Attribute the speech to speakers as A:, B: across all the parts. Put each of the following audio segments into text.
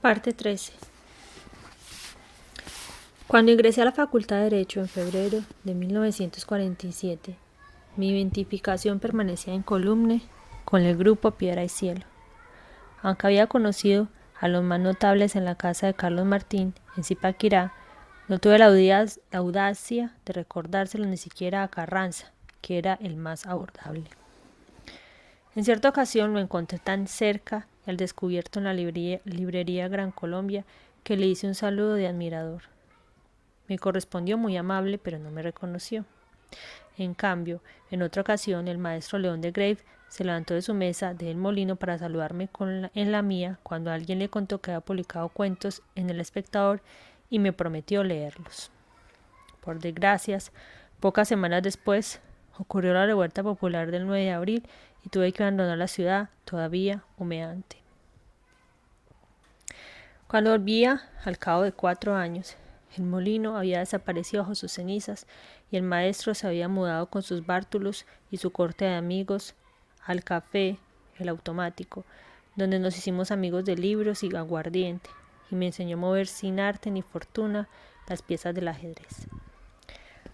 A: Parte 13. Cuando ingresé a la Facultad de Derecho en febrero de 1947, mi identificación permanecía incolume con el grupo Piedra y Cielo. Aunque había conocido a los más notables en la casa de Carlos Martín, en Zipaquirá, no tuve la audacia de recordárselo ni siquiera a Carranza, que era el más abordable. En cierta ocasión lo encontré tan cerca y al descubierto en la librería Gran Colombia que le hice un saludo de admirador. Me correspondió muy amable, pero no me reconoció. En cambio, en otra ocasión, el maestro León de Grave se levantó de su mesa del molino para saludarme en la mía cuando alguien le contó que había publicado cuentos en El Espectador y me prometió leerlos. Por desgracia, pocas semanas después, ocurrió la revuelta popular del 9 de abril y tuve que abandonar la ciudad, todavía humeante. Cuando volvía, al cabo de 4 años, el molino había desaparecido bajo sus cenizas y el maestro se había mudado con sus bártulos y su corte de amigos al café, el automático, donde nos hicimos amigos de libros y aguardiente, y me enseñó a mover sin arte ni fortuna las piezas del ajedrez.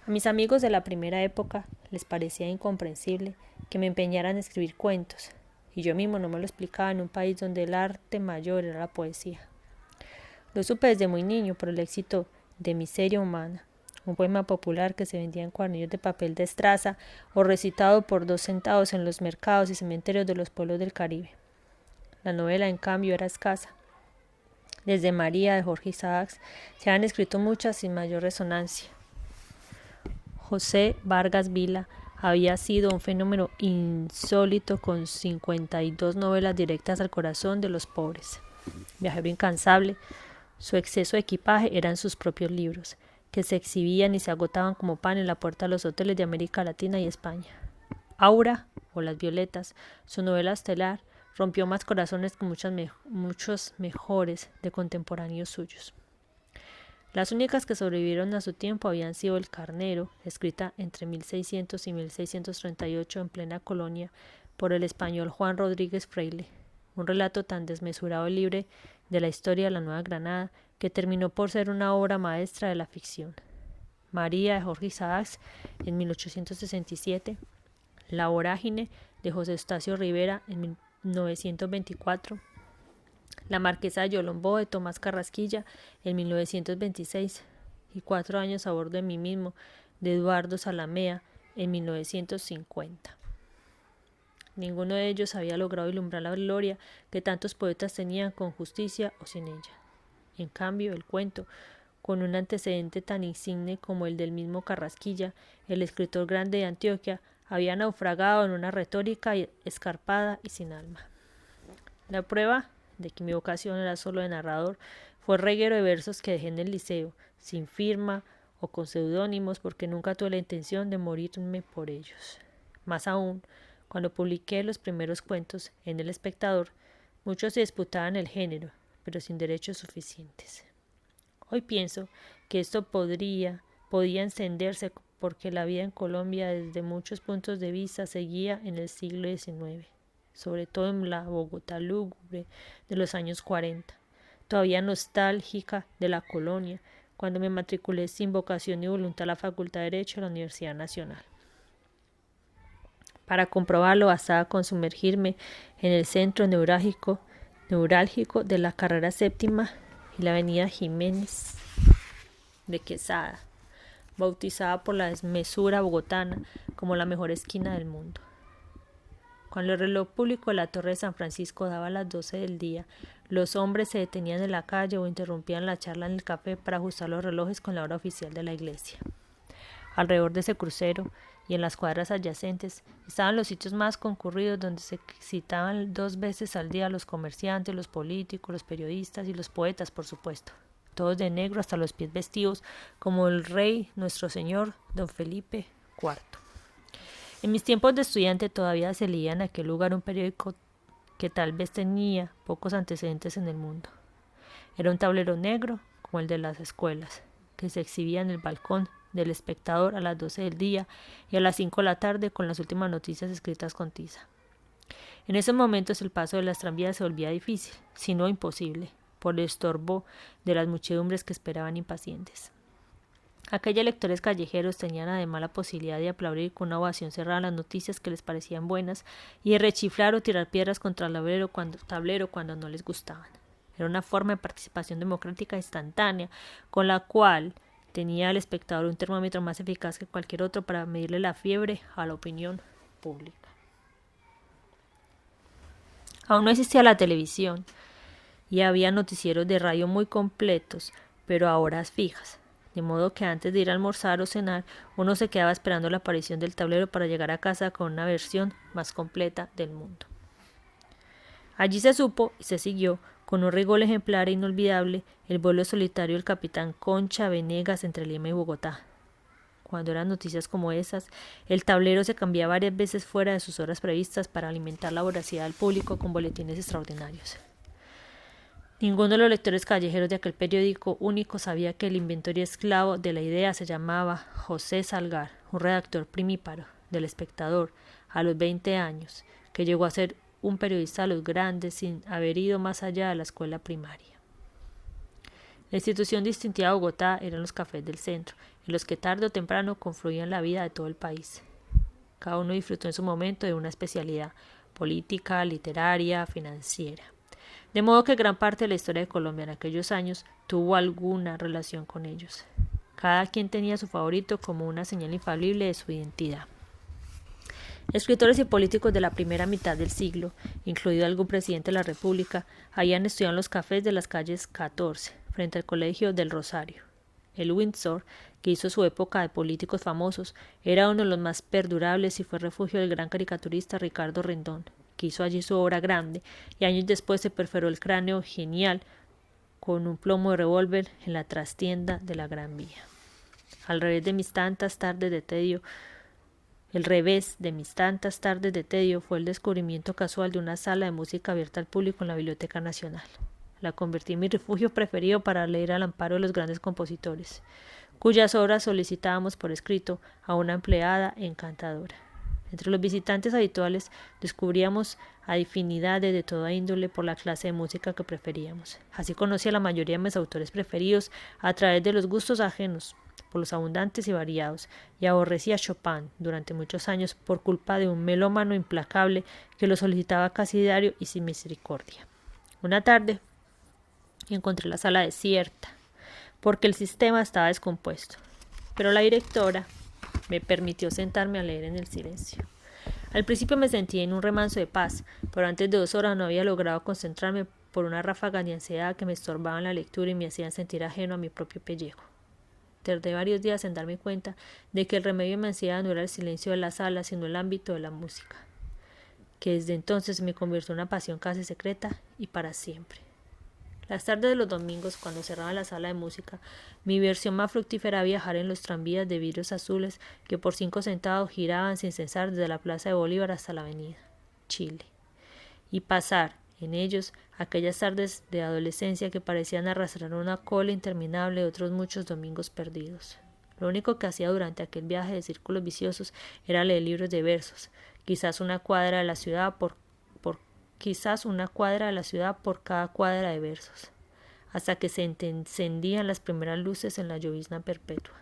A: A mis amigos de la primera época les parecía incomprensible que me empeñara en escribir cuentos, y yo mismo no me lo explicaba en un país donde el arte mayor era la poesía. Lo supe desde muy niño por el éxito de Miseria Humana, un poema popular que se vendía en cuadernillos de papel de estraza o recitado por 2 centavos en los mercados y cementerios de los pueblos del Caribe. La novela, en cambio, era escasa. Desde María de Jorge Isaacs se han escrito muchas sin mayor resonancia. José Vargas Vila había sido un fenómeno insólito con 52 novelas directas al corazón de los pobres. Viajero incansable, su exceso de equipaje eran sus propios libros, que se exhibían y se agotaban como pan en la puerta de los hoteles de América Latina y España. Aura, o Las Violetas, su novela estelar, rompió más corazones que muchos mejores de contemporáneos suyos. Las únicas que sobrevivieron a su tiempo habían sido El Carnero, escrita entre 1600 y 1638 en plena colonia por el español Juan Rodríguez Freile, un relato tan desmesurado y libre de la historia de la Nueva Granada que terminó por ser una obra maestra de la ficción. María de Jorge Isaacs en 1867, La Vorágine de José Eustacio Rivera en 1924, La Marquesa de Yolombó de Tomás Carrasquilla en 1926 y 4 años a bordo de mí mismo de Eduardo Zalamea en 1950. Ninguno de ellos había logrado ilumbrar la gloria que tantos poetas tenían con justicia o sin ella. En cambio, el cuento, con un antecedente tan insigne como el del mismo Carrasquilla, el escritor grande de Antioquia, había naufragado en una retórica escarpada y sin alma. La prueba de que mi vocación era solo de narrador fue el reguero de versos que dejé en el liceo, sin firma o con seudónimos, porque nunca tuve la intención de morirme por ellos. Más aún, cuando publiqué los primeros cuentos en El Espectador, muchos se disputaban el género, pero sin derechos suficientes. Hoy pienso que esto podía encenderse porque la vida en Colombia desde muchos puntos de vista seguía en el siglo XIX, sobre todo en la Bogotá lúgubre de los años 40, todavía nostálgica de la colonia, cuando me matriculé sin vocación ni voluntad a la Facultad de Derecho de la Universidad Nacional. Para comprobarlo bastaba con sumergirme en el centro neurálgico de la carrera séptima y la avenida Jiménez de Quesada, bautizada por la desmesura bogotana como la mejor esquina del mundo. Cuando el reloj público de la Torre de San Francisco daba las 12 del día, los hombres se detenían en la calle o interrumpían la charla en el café para ajustar los relojes con la hora oficial de la iglesia. Alrededor de ese crucero y en las cuadras adyacentes estaban los sitios más concurridos donde se citaban 2 veces al día los comerciantes, los políticos, los periodistas y los poetas, por supuesto, todos de negro hasta los pies vestidos como el rey nuestro señor don Felipe IV. En mis tiempos de estudiante todavía se leía en aquel lugar un periódico que tal vez tenía pocos antecedentes en el mundo. Era un tablero negro como el de las escuelas, que se exhibía en el balcón del Espectador a las 12 del día y a las 5 de la tarde con las últimas noticias escritas con tiza. En esos momentos el paso de las tranvías se volvía difícil, si no imposible, por el estorbo de las muchedumbres que esperaban impacientes. Aquellos lectores callejeros tenían además la posibilidad de aplaudir con una ovación cerrada las noticias que les parecían buenas y de rechiflar o tirar piedras contra el tablero cuando no les gustaban. Era una forma de participación democrática instantánea, con la cual tenía el espectador un termómetro más eficaz que cualquier otro para medirle la fiebre a la opinión pública. Aún no existía la televisión y había noticieros de radio muy completos, pero a horas fijas, de modo que antes de ir a almorzar o cenar, uno se quedaba esperando la aparición del tablero para llegar a casa con una versión más completa del mundo. Allí se supo y se siguió, con un rigor ejemplar e inolvidable, el vuelo solitario del capitán Concha Venegas entre Lima y Bogotá. Cuando eran noticias como esas, el tablero se cambiaba varias veces fuera de sus horas previstas para alimentar la voracidad del público con boletines extraordinarios. Ninguno de los lectores callejeros de aquel periódico único sabía que el inventor y esclavo de la idea se llamaba José Salgar, un redactor primíparo del Espectador a los 20 años, que llegó a ser un periodista a los grandes sin haber ido más allá de la escuela primaria. La institución distintiva de Bogotá eran los cafés del centro, en los que tarde o temprano confluían la vida de todo el país. Cada uno disfrutó en su momento de una especialidad política, literaria, financiera. De modo que gran parte de la historia de Colombia en aquellos años tuvo alguna relación con ellos. Cada quien tenía su favorito como una señal infalible de su identidad. Escritores y políticos de la primera mitad del siglo, incluido algún presidente de la República, habían estudiado en los cafés de las calles 14, frente al Colegio del Rosario. El Windsor, que hizo su época de políticos famosos, era uno de los más perdurables y fue refugio del gran caricaturista Ricardo Rendón, que hizo allí su obra grande, y años después se perforó el cráneo genial con un plomo de revólver en la trastienda de la Gran Vía. El revés de mis tantas tardes de tedio fue el descubrimiento casual de una sala de música abierta al público en la Biblioteca Nacional. La convertí en mi refugio preferido para leer al amparo de los grandes compositores, cuyas obras solicitábamos por escrito a una empleada encantadora. Entre los visitantes habituales descubríamos afinidades de toda índole por la clase de música que preferíamos. Así conocí a la mayoría de mis autores preferidos a través de los gustos ajenos, por los abundantes y variados, y aborrecí a Chopin durante muchos años por culpa de un melómano implacable que lo solicitaba casi diario y sin misericordia. Una tarde encontré la sala desierta, porque el sistema estaba descompuesto, pero la directora me permitió sentarme a leer en el silencio. Al principio me sentí en un remanso de paz, pero antes de 2 horas no había logrado concentrarme por una ráfaga de ansiedad que me estorbaban la lectura y me hacían sentir ajeno a mi propio pellejo. Tardé varios días en darme cuenta de que el remedio de mi ansiedad no era el silencio de la sala, sino el ámbito de la música, que desde entonces me convirtió en una pasión casi secreta y para siempre. Las tardes de los domingos, cuando cerraba la sala de música, mi diversión más fructífera era viajar en los tranvías de vidrios azules que por 5 centavos giraban sin cesar desde la Plaza de Bolívar hasta la Avenida Chile, y pasar en ellos aquellas tardes de adolescencia que parecían arrastrar una cola interminable de otros muchos domingos perdidos. Lo único que hacía durante aquel viaje de círculos viciosos era leer libros de versos, quizás una cuadra de la ciudad por cada cuadra de versos, hasta que se encendían las primeras luces en la llovizna perpetua.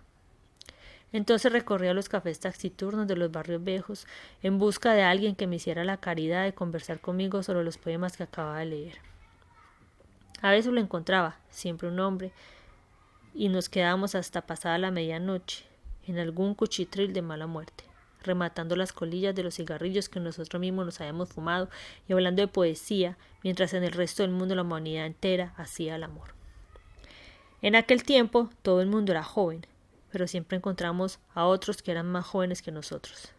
A: Entonces recorría los cafés taciturnos de los barrios viejos en busca de alguien que me hiciera la caridad de conversar conmigo sobre los poemas que acababa de leer. A veces lo encontraba, siempre un hombre, y nos quedábamos hasta pasada la medianoche en algún cuchitril de mala muerte, rematando las colillas de los cigarrillos que nosotros mismos nos habíamos fumado y hablando de poesía, mientras en el resto del mundo la humanidad entera hacía el amor. En aquel tiempo todo el mundo era joven, pero siempre encontramos a otros que eran más jóvenes que nosotros.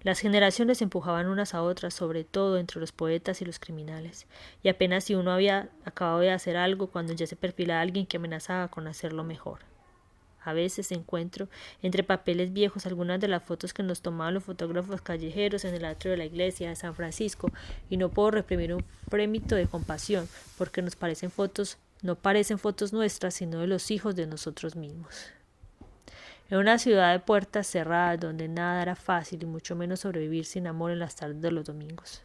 A: Las generaciones se empujaban unas a otras, sobre todo entre los poetas y los criminales, y apenas si uno había acabado de hacer algo cuando ya se perfilaba alguien que amenazaba con hacerlo mejor. A veces encuentro entre papeles viejos algunas de las fotos que nos tomaban los fotógrafos callejeros en el atrio de la iglesia de San Francisco y no puedo reprimir un frémito de compasión porque no parecen fotos nuestras, sino de los hijos de nosotros mismos. En una ciudad de puertas cerradas donde nada era fácil y mucho menos sobrevivir sin amor en las tardes de los domingos.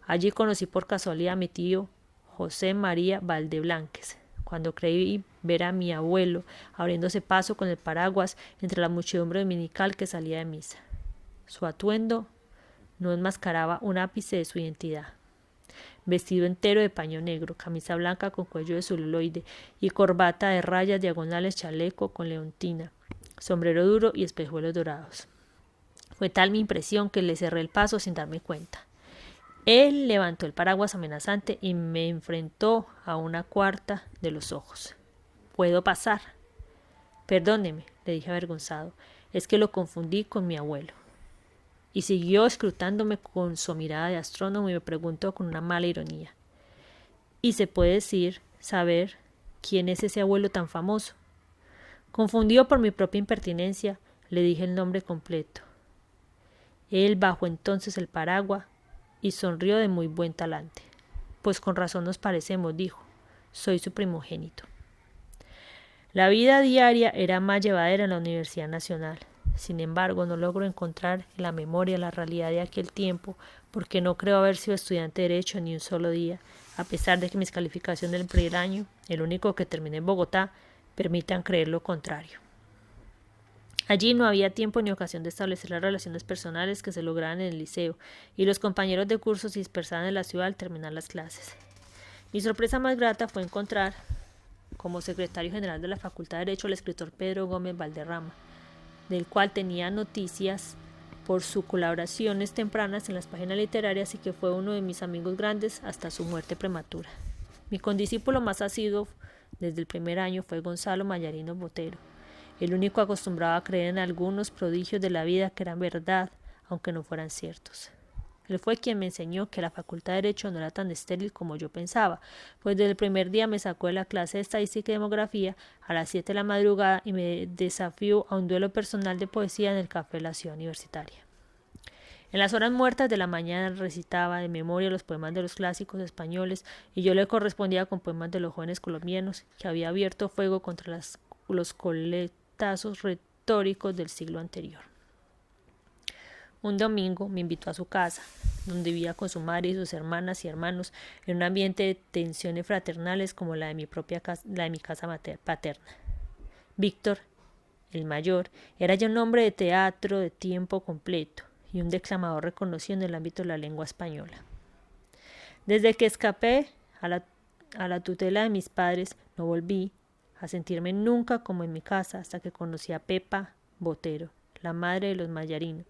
A: Allí conocí por casualidad a mi tío José María Valdeblanques, cuando creí ver a mi abuelo abriéndose paso con el paraguas entre la muchedumbre dominical que salía de misa. Su atuendo no enmascaraba un ápice de su identidad. Vestido entero de paño negro, camisa blanca con cuello de celuloide y corbata de rayas diagonales, chaleco con leontina, sombrero duro y espejuelos dorados. Fue tal mi impresión que le cerré el paso sin darme cuenta. Él levantó el paraguas amenazante y me enfrentó a una cuarta de los ojos. ¿Puedo pasar? Perdóneme, le dije avergonzado, es que lo confundí con mi abuelo. Y siguió escrutándome con su mirada de astrónomo y me preguntó con una mala ironía. ¿Y se puede saber quién es ese abuelo tan famoso? Confundido por mi propia impertinencia, le dije el nombre completo. Él bajó entonces el paraguas y sonrió de muy buen talante. Pues con razón nos parecemos, dijo. Soy su primogénito. La vida diaria era más llevadera en la Universidad Nacional. Sin embargo, no logro encontrar en la memoria la realidad de aquel tiempo, porque no creo haber sido estudiante de Derecho ni un solo día, a pesar de que mis calificaciones del primer año, el único que terminé en Bogotá, permitan creer lo contrario. Allí no había tiempo ni ocasión de establecer las relaciones personales que se lograban en el liceo, y los compañeros de curso se dispersaban en la ciudad al terminar las clases. Mi sorpresa más grata fue encontrar, como secretario general de la Facultad de Derecho, al escritor Pedro Gómez Valderrama, del cual tenía noticias por sus colaboraciones tempranas en las páginas literarias y que fue uno de mis amigos grandes hasta su muerte prematura. Mi condiscípulo más asiduo desde el primer año fue Gonzalo Mayarino Botero, el único acostumbrado a creer en algunos prodigios de la vida que eran verdad, aunque no fueran ciertos. Él fue quien me enseñó que la Facultad de Derecho no era tan estéril como yo pensaba, pues desde el primer día me sacó de la clase de Estadística y Demografía a las 7 de la madrugada y me desafió a un duelo personal de poesía en el café de la ciudad universitaria. En las horas muertas de la mañana recitaba de memoria los poemas de los clásicos españoles y yo le correspondía con poemas de los jóvenes colombianos que había abierto fuego contra los coletazos retóricos del siglo anterior. Un domingo me invitó a su casa, donde vivía con su madre y sus hermanas y hermanos en un ambiente de tensiones fraternales como la de mi casa paterna. Víctor, el mayor, era ya un hombre de teatro de tiempo completo y un declamador reconocido en el ámbito de la lengua española. Desde que escapé a la tutela de mis padres, no volví a sentirme nunca como en mi casa hasta que conocí a Pepa Botero, la madre de los Mayarino,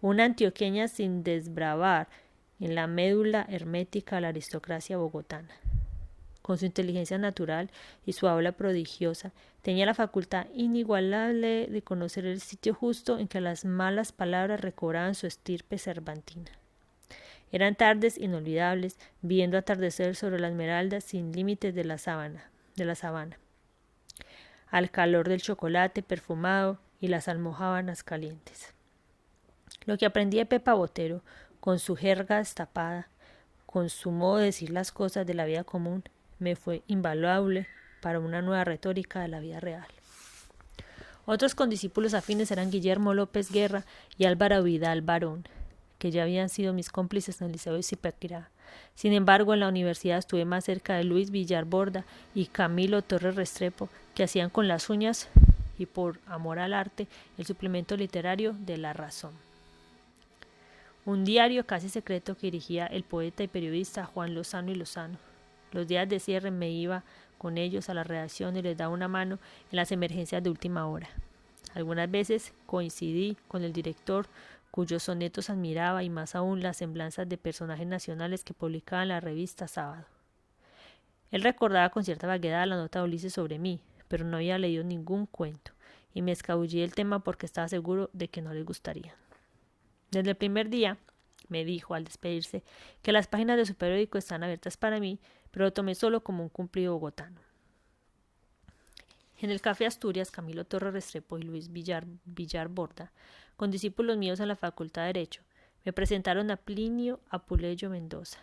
A: una antioqueña sin desbravar en la médula hermética a la aristocracia bogotana. Con su inteligencia natural y su habla prodigiosa, tenía la facultad inigualable de conocer el sitio justo en que las malas palabras recobraban su estirpe cervantina. Eran tardes inolvidables, viendo atardecer sobre la esmeralda sin límites de la sabana, al calor del chocolate perfumado y las almojábanas calientes. Lo que aprendí de Pepa Botero, con su jerga destapada, con su modo de decir las cosas de la vida común, me fue invaluable para una nueva retórica de la vida real. Otros condiscípulos afines eran Guillermo López Guerra y Álvaro Vidal Barón, que ya habían sido mis cómplices en el liceo de Zipaquirá. Sin embargo, en la universidad estuve más cerca de Luis Villar Borda y Camilo Torres Restrepo, que hacían con las uñas y por amor al arte el suplemento literario de La Razón, un diario casi secreto que dirigía el poeta y periodista Juan Lozano y Lozano. Los días de cierre me iba con ellos a la redacción y les daba una mano en las emergencias de última hora. Algunas veces coincidí con el director, cuyos sonetos admiraba, y más aún las semblanzas de personajes nacionales que publicaba en la revista Sábado. Él recordaba con cierta vaguedad la nota de Ulises sobre mí, pero no había leído ningún cuento, y me escabullí del tema porque estaba seguro de que no les gustaría. Desde el primer día, me dijo al despedirse, que las páginas de su periódico están abiertas para mí, pero lo tomé solo como un cumplido bogotano. En el Café Asturias, Camilo Torres Restrepo y Luis Villar Borda, con discípulos míos en la Facultad de Derecho, me presentaron a Plinio Apuleyo Mendoza,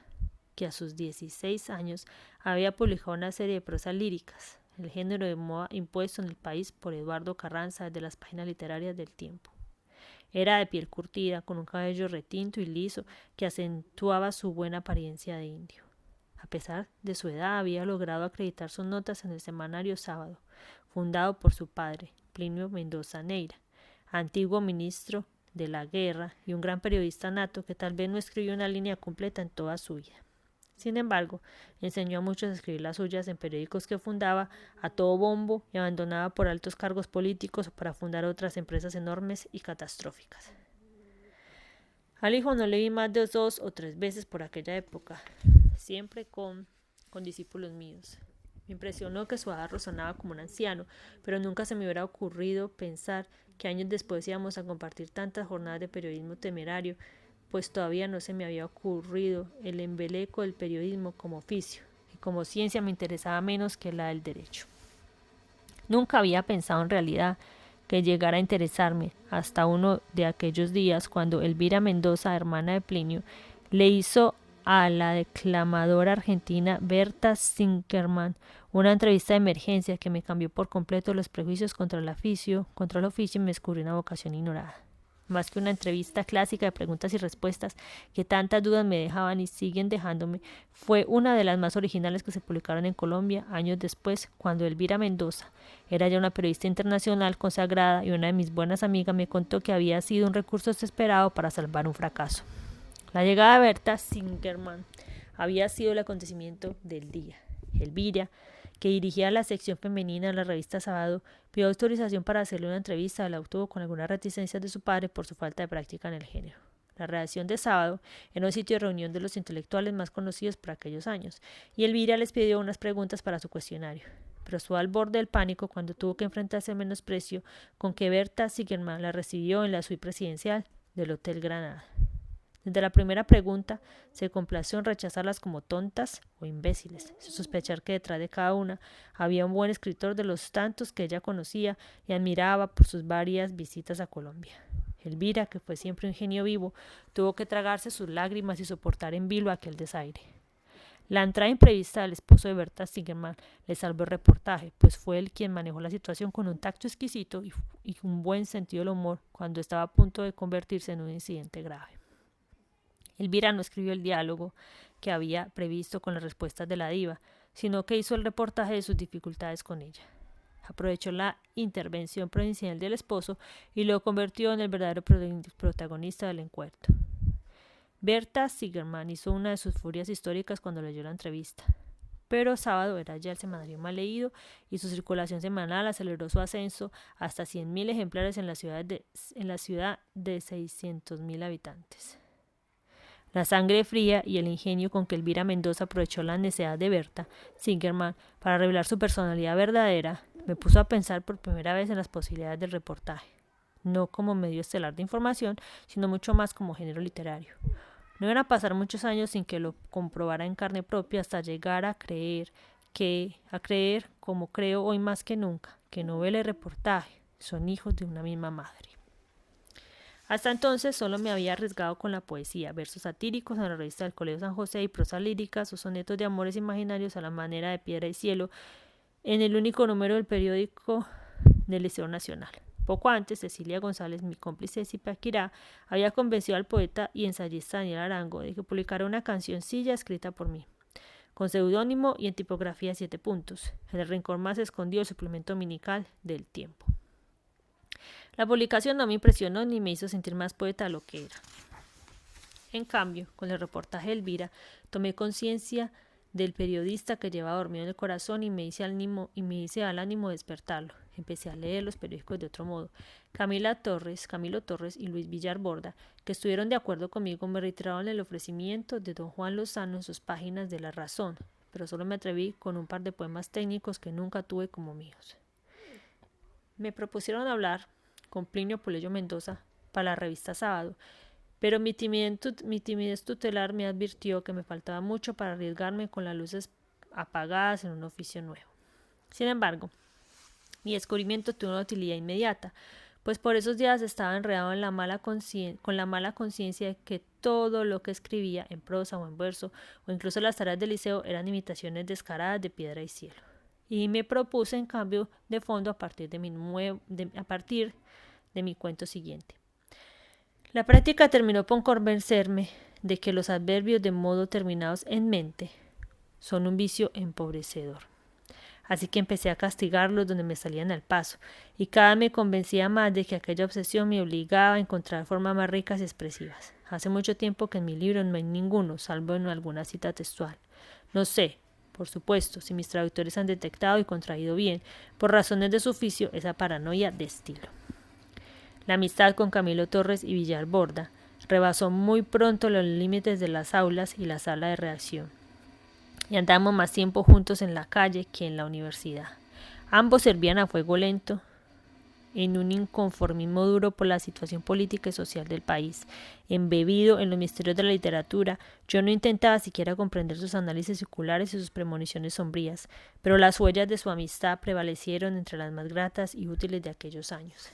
A: que a sus 16 años había publicado una serie de prosas líricas, el género de moda impuesto en el país por Eduardo Carranza desde las páginas literarias del Tiempo. Era de piel curtida, con un cabello retinto y liso que acentuaba su buena apariencia de indio. A pesar de su edad, había logrado acreditar sus notas en el semanario Sábado, fundado por su padre, Plinio Mendoza Neira, antiguo ministro de la guerra y un gran periodista nato que tal vez no escribió una línea completa en toda su vida. Sin embargo, enseñó a muchos a escribir las suyas en periódicos que fundaba a todo bombo y abandonaba por altos cargos políticos para fundar otras empresas enormes y catastróficas. Al hijo no le vi más de 2 o 3 veces por aquella época, siempre con discípulos míos. Me impresionó que su edad resonaba como un anciano, pero nunca se me hubiera ocurrido pensar que años después íbamos a compartir tantas jornadas de periodismo temerario, pues todavía no se me había ocurrido el embeleco del periodismo como oficio, y como ciencia me interesaba menos que la del derecho. Nunca había pensado en realidad que llegara a interesarme hasta uno de aquellos días cuando Elvira Mendoza, hermana de Plinio, le hizo a la declamadora argentina Berta Singerman una entrevista de emergencia que me cambió por completo los prejuicios contra el oficio y me descubrió una vocación ignorada. Más que una entrevista clásica de preguntas y respuestas que tantas dudas me dejaban y siguen dejándome, fue una de las más originales que se publicaron en Colombia años después, cuando Elvira Mendoza era ya una periodista internacional consagrada y una de mis buenas amigas me contó que había sido un recurso desesperado para salvar un fracaso. La llegada de Berta Singerman había sido el acontecimiento del día. Elvira, que dirigía la sección femenina de la revista Sábado, pidió autorización para hacerle una entrevista. La obtuvo con algunas reticencias de su padre por su falta de práctica en el género. La redacción de Sábado era un sitio de reunión de los intelectuales más conocidos por aquellos años, y Elvira les pidió unas preguntas para su cuestionario. Pero estuvo al borde del pánico cuando tuvo que enfrentarse al menosprecio con que Berta Singerman la recibió en la suite presidencial del Hotel Granada. Desde la primera pregunta se complació en rechazarlas como tontas o imbéciles, sin sospechar que detrás de cada una había un buen escritor de los tantos que ella conocía y admiraba por sus varias visitas a Colombia. Elvira, que fue siempre un genio vivo, tuvo que tragarse sus lágrimas y soportar en vilo aquel desaire. La entrada imprevista del esposo de Berta Singerman le salvó el reportaje, pues fue él quien manejó la situación con un tacto exquisito y un buen sentido del humor cuando estaba a punto de convertirse en un incidente grave. Elvira no escribió el diálogo que había previsto con las respuestas de la diva, sino que hizo el reportaje de sus dificultades con ella. Aprovechó la intervención provincial del esposo y lo convirtió en el verdadero protagonista del encuentro. Berta Singerman hizo una de sus furias históricas cuando leyó la entrevista. Pero Sábado era ya el semanario más leído y su circulación semanal aceleró su ascenso hasta 100.000 ejemplares en la ciudad de 600.000 habitantes. La sangre fría y el ingenio con que Elvira Mendoza aprovechó la necedad de Berta Singerman para revelar su personalidad verdadera me puso a pensar por primera vez en las posibilidades del reportaje, no como medio estelar de información, sino mucho más como género literario. No iban a pasar muchos años sin que lo comprobara en carne propia hasta llegar a creer, como creo hoy más que nunca, que novela y reportaje son hijos de una misma madre. Hasta entonces solo me había arriesgado con la poesía, versos satíricos en la revista del Colegio San José y prosa líricas o sonetos de amores imaginarios a la manera de Piedra y Cielo en el único número del periódico del Liceo Nacional. Poco antes, Cecilia González, mi cómplice de Zipaquirá, había convencido al poeta y ensayista Daniel Arango de que publicara una cancioncilla escrita por mí, con seudónimo y en tipografía 7 puntos, en el rincón más escondido del suplemento dominical del Tiempo. La publicación no me impresionó ni me hizo sentir más poeta de lo que era. En cambio, con el reportaje de Elvira, tomé conciencia del periodista que llevaba dormido en el corazón y me hice al ánimo de despertarlo. Empecé a leer los periódicos de otro modo. Camilo Torres y Luis Villar Borda, que estuvieron de acuerdo conmigo, me retiraron el ofrecimiento de don Juan Lozano en sus páginas de La Razón, pero solo me atreví con un par de poemas técnicos que nunca tuve como míos. Me propusieron hablar con Plinio Puleyo Mendoza para la revista Sábado, pero mi timidez tutelar me advirtió que me faltaba mucho para arriesgarme con las luces apagadas en un oficio nuevo. Sin embargo, mi descubrimiento tuvo una utilidad inmediata, pues por esos días estaba enredado con la mala conciencia de que todo lo que escribía en prosa o en verso, o incluso las tareas del liceo, eran imitaciones descaradas de Piedra y Cielo. Y me propuse en cambio de fondo a partir de mi cuento siguiente. La práctica terminó por convencerme de que los adverbios de modo terminados en mente son un vicio empobrecedor. Así que empecé a castigarlos donde me salían al paso, y cada vez me convencía más de que aquella obsesión me obligaba a encontrar formas más ricas y expresivas. Hace mucho tiempo que en mi libro no hay ninguno, salvo en alguna cita textual. No sé, por supuesto, si mis traductores han detectado y contraído bien, por razones de su oficio, esa paranoia de estilo. La amistad con Camilo Torres y Villar Borda rebasó muy pronto los límites de las aulas y la sala de redacción, y andamos más tiempo juntos en la calle que en la universidad. Ambos servían a fuego lento en un inconformismo duro por la situación política y social del país. Embebido en los misterios de la literatura, yo no intentaba siquiera comprender sus análisis circulares y sus premoniciones sombrías, pero las huellas de su amistad prevalecieron entre las más gratas y útiles de aquellos años.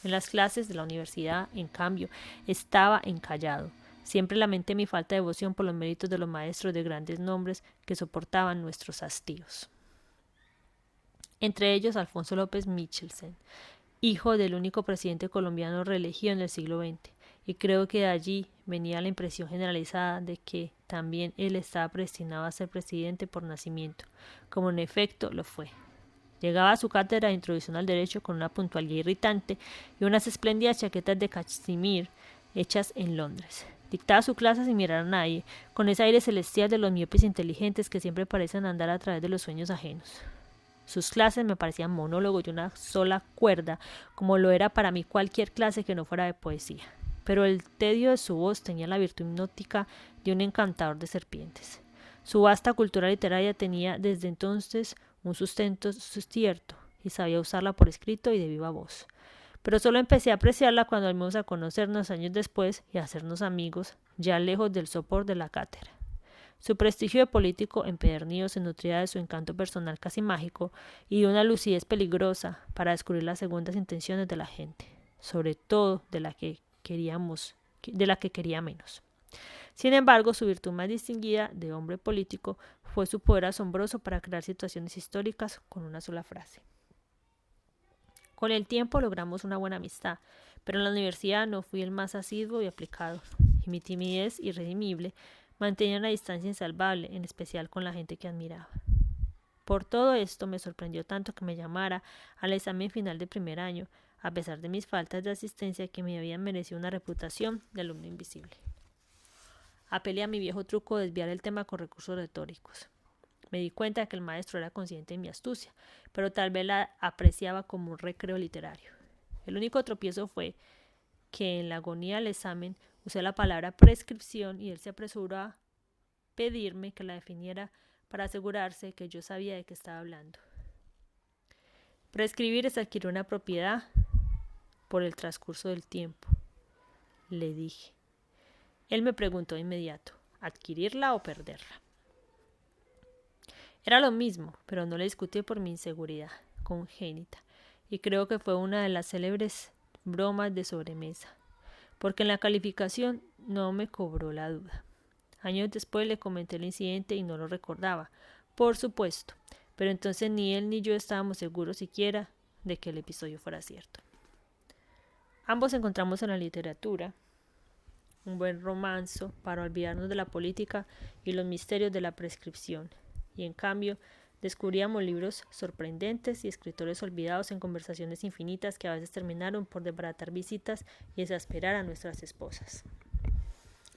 A: En las clases de la universidad, en cambio, estaba encallado. Siempre lamenté mi falta de devoción por los méritos de los maestros de grandes nombres que soportaban nuestros hastíos. Entre ellos Alfonso López Michelsen, hijo del único presidente colombiano reelegido en el siglo XX, y creo que de allí venía la impresión generalizada de que también él estaba predestinado a ser presidente por nacimiento, como en efecto lo fue. Llegaba a su cátedra de introducción al derecho con una puntualidad irritante y unas espléndidas chaquetas de cachemir hechas en Londres. Dictaba su clase sin mirar a nadie, con ese aire celestial de los miopes inteligentes que siempre parecen andar a través de los sueños ajenos. Sus clases me parecían monólogos de una sola cuerda, como lo era para mí cualquier clase que no fuera de poesía. Pero el tedio de su voz tenía la virtud hipnótica de un encantador de serpientes. Su vasta cultura literaria tenía desde entonces un sustento cierto, y sabía usarla por escrito y de viva voz. Pero solo empecé a apreciarla cuando volvimos a conocernos años después y a hacernos amigos, ya lejos del sopor de la cátedra. Su prestigio de político empedernido se nutría de su encanto personal casi mágico y de una lucidez peligrosa para descubrir las segundas intenciones de la gente, sobre todo de la que quería menos. Sin embargo, su virtud más distinguida de hombre político fue su poder asombroso para crear situaciones históricas con una sola frase. Con el tiempo logramos una buena amistad, pero en la universidad no fui el más asiduo y aplicado, y mi timidez irredimible mantenía una distancia insalvable, en especial con la gente que admiraba. Por todo esto me sorprendió tanto que me llamara al examen final de primer año, a pesar de mis faltas de asistencia que me habían merecido una reputación de alumno invisible. Apelé a mi viejo truco de desviar el tema con recursos retóricos. Me di cuenta de que el maestro era consciente de mi astucia, pero tal vez la apreciaba como un recreo literario. El único tropiezo fue que en la agonía del examen usé la palabra prescripción y él se apresuró a pedirme que la definiera para asegurarse que yo sabía de qué estaba hablando. Prescribir es adquirir una propiedad por el transcurso del tiempo, le dije. Él me preguntó de inmediato, ¿adquirirla o perderla? Era lo mismo, pero no le discutí por mi inseguridad congénita, y creo que fue una de las célebres bromas de sobremesa, porque en la calificación no me cobró la duda. Años después le comenté el incidente y no lo recordaba, por supuesto, pero entonces ni él ni yo estábamos seguros siquiera de que el episodio fuera cierto. Ambos encontramos en la literatura un buen romanzo para olvidarnos de la política y los misterios de la prescripción, y en cambio descubríamos libros sorprendentes y escritores olvidados en conversaciones infinitas que a veces terminaron por desbaratar visitas y exasperar a nuestras esposas.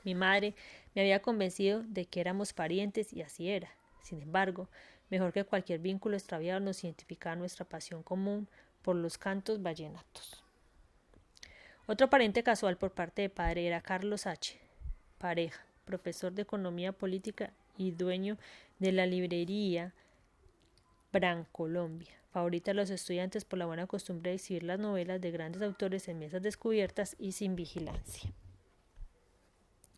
A: Mi madre me había convencido de que éramos parientes y así era. Sin embargo, mejor que cualquier vínculo extraviado nos identificaba nuestra pasión común por los cantos vallenatos. Otro pariente casual por parte de padre era Carlos H. Pareja, profesor de economía política y dueño de la librería Brancolombia, favorita de los estudiantes por la buena costumbre de exhibir las novelas de grandes autores en mesas descubiertas y sin vigilancia.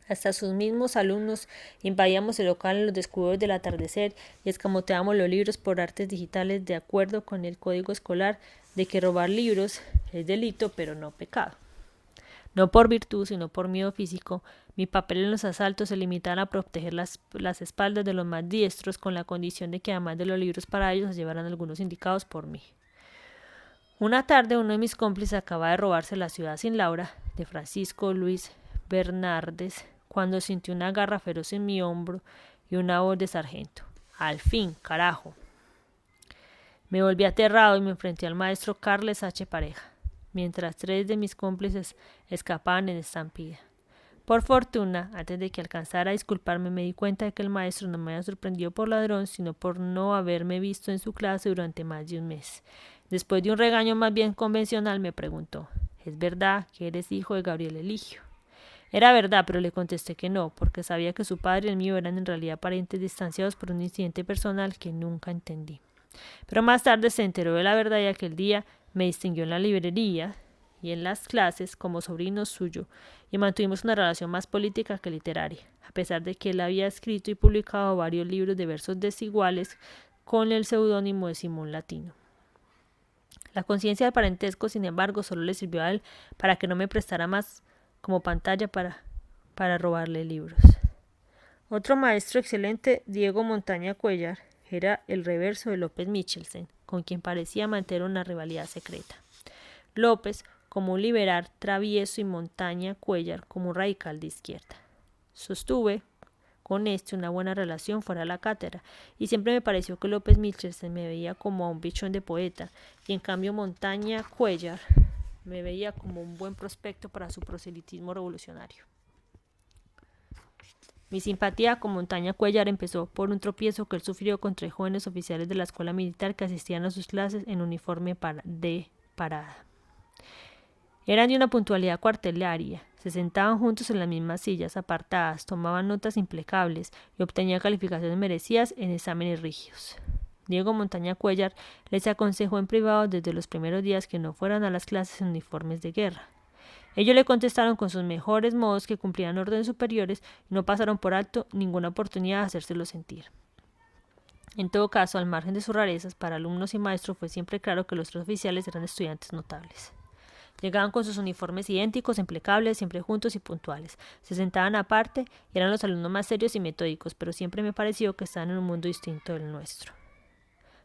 A: Hasta sus mismos alumnos invadíamos el local en los descuidos del atardecer y escamoteábamos los libros por artes digitales de acuerdo con el código escolar de que robar libros es delito pero no pecado. No por virtud, sino por miedo físico, mi papel en los asaltos se limitaba a proteger las espaldas de los más diestros con la condición de que además de los libros para ellos se llevaran algunos indicados por mí. Una tarde uno de mis cómplices acababa de robarse La ciudad sin Laura, de Francisco Luis Bernardes, cuando sintió una garra feroz en mi hombro y una voz de sargento. Al fin, carajo. Me volví aterrado y me enfrenté al maestro Carles H. Pareja, mientras 3 de mis cómplices escapaban en estampida. Por fortuna, antes de que alcanzara a disculparme, me di cuenta de que el maestro no me había sorprendido por ladrón, sino por no haberme visto en su clase durante más de un mes. Después de un regaño más bien convencional, me preguntó: ¿es verdad que eres hijo de Gabriel Eligio? Era verdad, pero le contesté que no, porque sabía que su padre y el mío eran en realidad parientes distanciados por un incidente personal que nunca entendí. Pero más tarde se enteró de la verdad y aquel día me distinguió en la librería y en las clases como sobrino suyo, y mantuvimos una relación más política que literaria, a pesar de que él había escrito y publicado varios libros de versos desiguales con el seudónimo de Simón Latino. La conciencia del parentesco, sin embargo, solo le sirvió a él para que no me prestara más como pantalla para robarle libros. Otro maestro excelente, Diego Montaña Cuéllar, era el reverso de López Michelsen, con quien parecía mantener una rivalidad secreta. López como un liberal travieso y Montaña Cuéllar como un radical de izquierda. Sostuve con una buena relación fuera de la cátedra, y siempre me pareció que López Michelsen me veía como a un bichón de poeta, y en cambio Montaña Cuéllar me veía como un buen prospecto para su proselitismo revolucionario. Mi simpatía con Montaña Cuéllar empezó por un tropiezo que él sufrió con 3 jóvenes oficiales de la escuela militar que asistían a sus clases en uniforme de parada. Eran de una puntualidad cuartelaria, se sentaban juntos en las mismas sillas apartadas, tomaban notas impecables y obtenían calificaciones merecidas en exámenes rígidos. Diego Montaña Cuéllar les aconsejó en privado desde los primeros días que no fueran a las clases en uniformes de guerra. Ellos le contestaron con sus mejores modos que cumplían órdenes superiores y no pasaron por alto ninguna oportunidad de hacérselo sentir. En todo caso, al margen de sus rarezas, para alumnos y maestros fue siempre claro que los 3 oficiales eran estudiantes notables. Llegaban con sus uniformes idénticos, impecables, siempre juntos y puntuales. Se sentaban aparte y eran los alumnos más serios y metódicos, pero siempre me pareció que estaban en un mundo distinto del nuestro.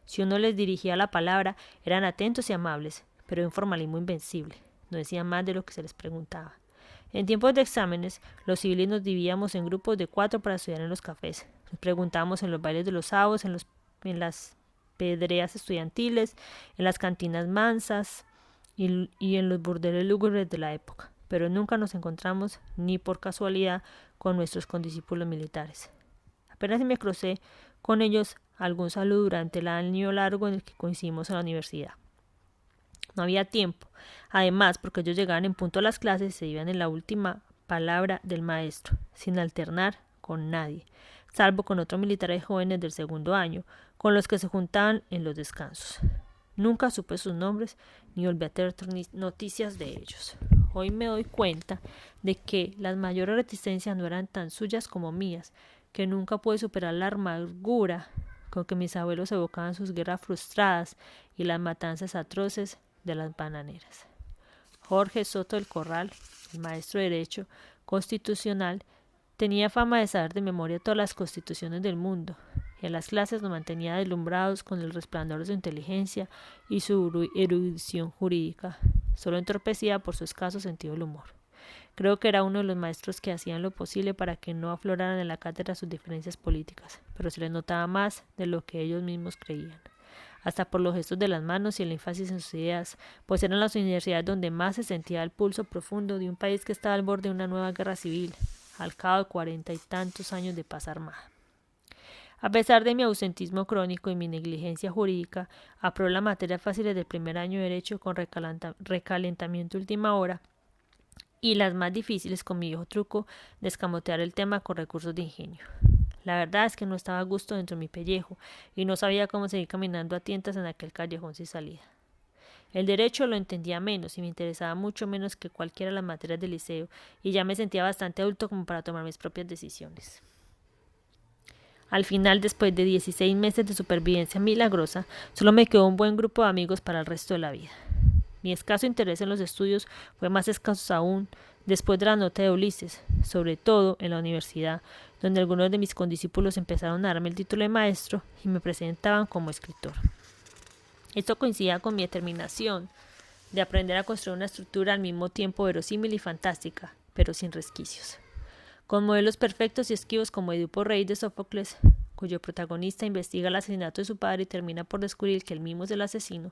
A: Si uno les dirigía la palabra, eran atentos y amables, pero de un formalismo invencible. No decían más de lo que se les preguntaba. En tiempos de exámenes, los civiles nos dividíamos en grupos de 4 para estudiar en los cafés. Nos preguntábamos en los bailes de los sábados, en las pedreas estudiantiles, en las cantinas mansas y en los burdeles lúgubres de la época. Pero nunca nos encontramos, ni por casualidad, con nuestros condiscípulos militares. Apenas me crucé con ellos algún saludo durante el año largo en el que coincidimos en la universidad. No había tiempo. Además, porque ellos llegaban en punto a las clases y se iban en la última palabra del maestro, sin alternar con nadie, salvo con otros militares jóvenes del 2º año, con los que se juntaban en los descansos. Nunca supe sus nombres, ni volví a tener noticias de ellos. Hoy me doy cuenta de que las mayores reticencias no eran tan suyas como mías, que nunca pude superar la amargura con que mis abuelos evocaban sus guerras frustradas y las matanzas atroces de las bananeras. Jorge Soto del Corral, el maestro de Derecho Constitucional, tenía fama de saber de memoria todas las constituciones del mundo, y en las clases nos mantenía deslumbrados con el resplandor de su inteligencia y su erudición jurídica, solo entorpecida por su escaso sentido del humor. Creo que era uno de los maestros que hacían lo posible para que no afloraran en la cátedra sus diferencias políticas, pero se les notaba más de lo que ellos mismos creían, hasta por los gestos de las manos y el énfasis en sus ideas, pues eran las universidades donde más se sentía el pulso profundo de un país que estaba al borde de una nueva guerra civil, al cabo de 40 y tantos años de paz armada. A pesar de mi ausentismo crónico y mi negligencia jurídica, aprobé las materias fáciles del primer año de Derecho con recalentamiento última hora, y las más difíciles con mi viejo truco de escamotear el tema con recursos de ingenio. La verdad es que no estaba a gusto dentro de mi pellejo y no sabía cómo seguir caminando a tientas en aquel callejón sin salida. El derecho lo entendía menos y me interesaba mucho menos que cualquiera de las materias del liceo, y ya me sentía bastante adulto como para tomar mis propias decisiones. Al final, después de 16 meses de supervivencia milagrosa, solo me quedó un buen grupo de amigos para el resto de la vida. Mi escaso interés en los estudios fue más escaso aún después de la nota de Ulises, sobre todo en la universidad, donde algunos de mis condiscípulos empezaron a darme el título de maestro y me presentaban como escritor. Esto coincidía con mi determinación de aprender a construir una estructura al mismo tiempo verosímil y fantástica, pero sin resquicios. Con modelos perfectos y esquivos como Edipo Rey de Sófocles, cuyo protagonista investiga el asesinato de su padre y termina por descubrir que él mismo es el asesino,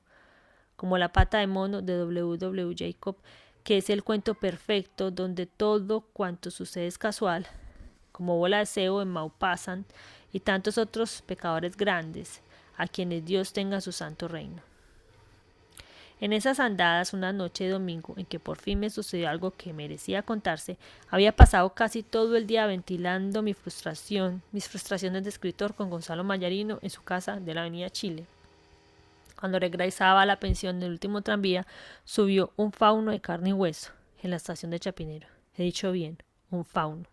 A: como La pata de mono de W. W. Jacob, que es el cuento perfecto donde todo cuanto sucede es casual, como Bola de Cebo en Maupassant y tantos otros pecadores grandes, a quienes Dios tenga su santo reino. En esas andadas, una noche de domingo, en que por fin me sucedió algo que merecía contarse, había pasado casi todo el día ventilando mis frustraciones de escritor con Gonzalo Mayarino en su casa de la avenida Chile. Cuando regresaba a la pensión del último tranvía, subió un fauno de carne y hueso en la estación de Chapinero. He dicho bien, un fauno.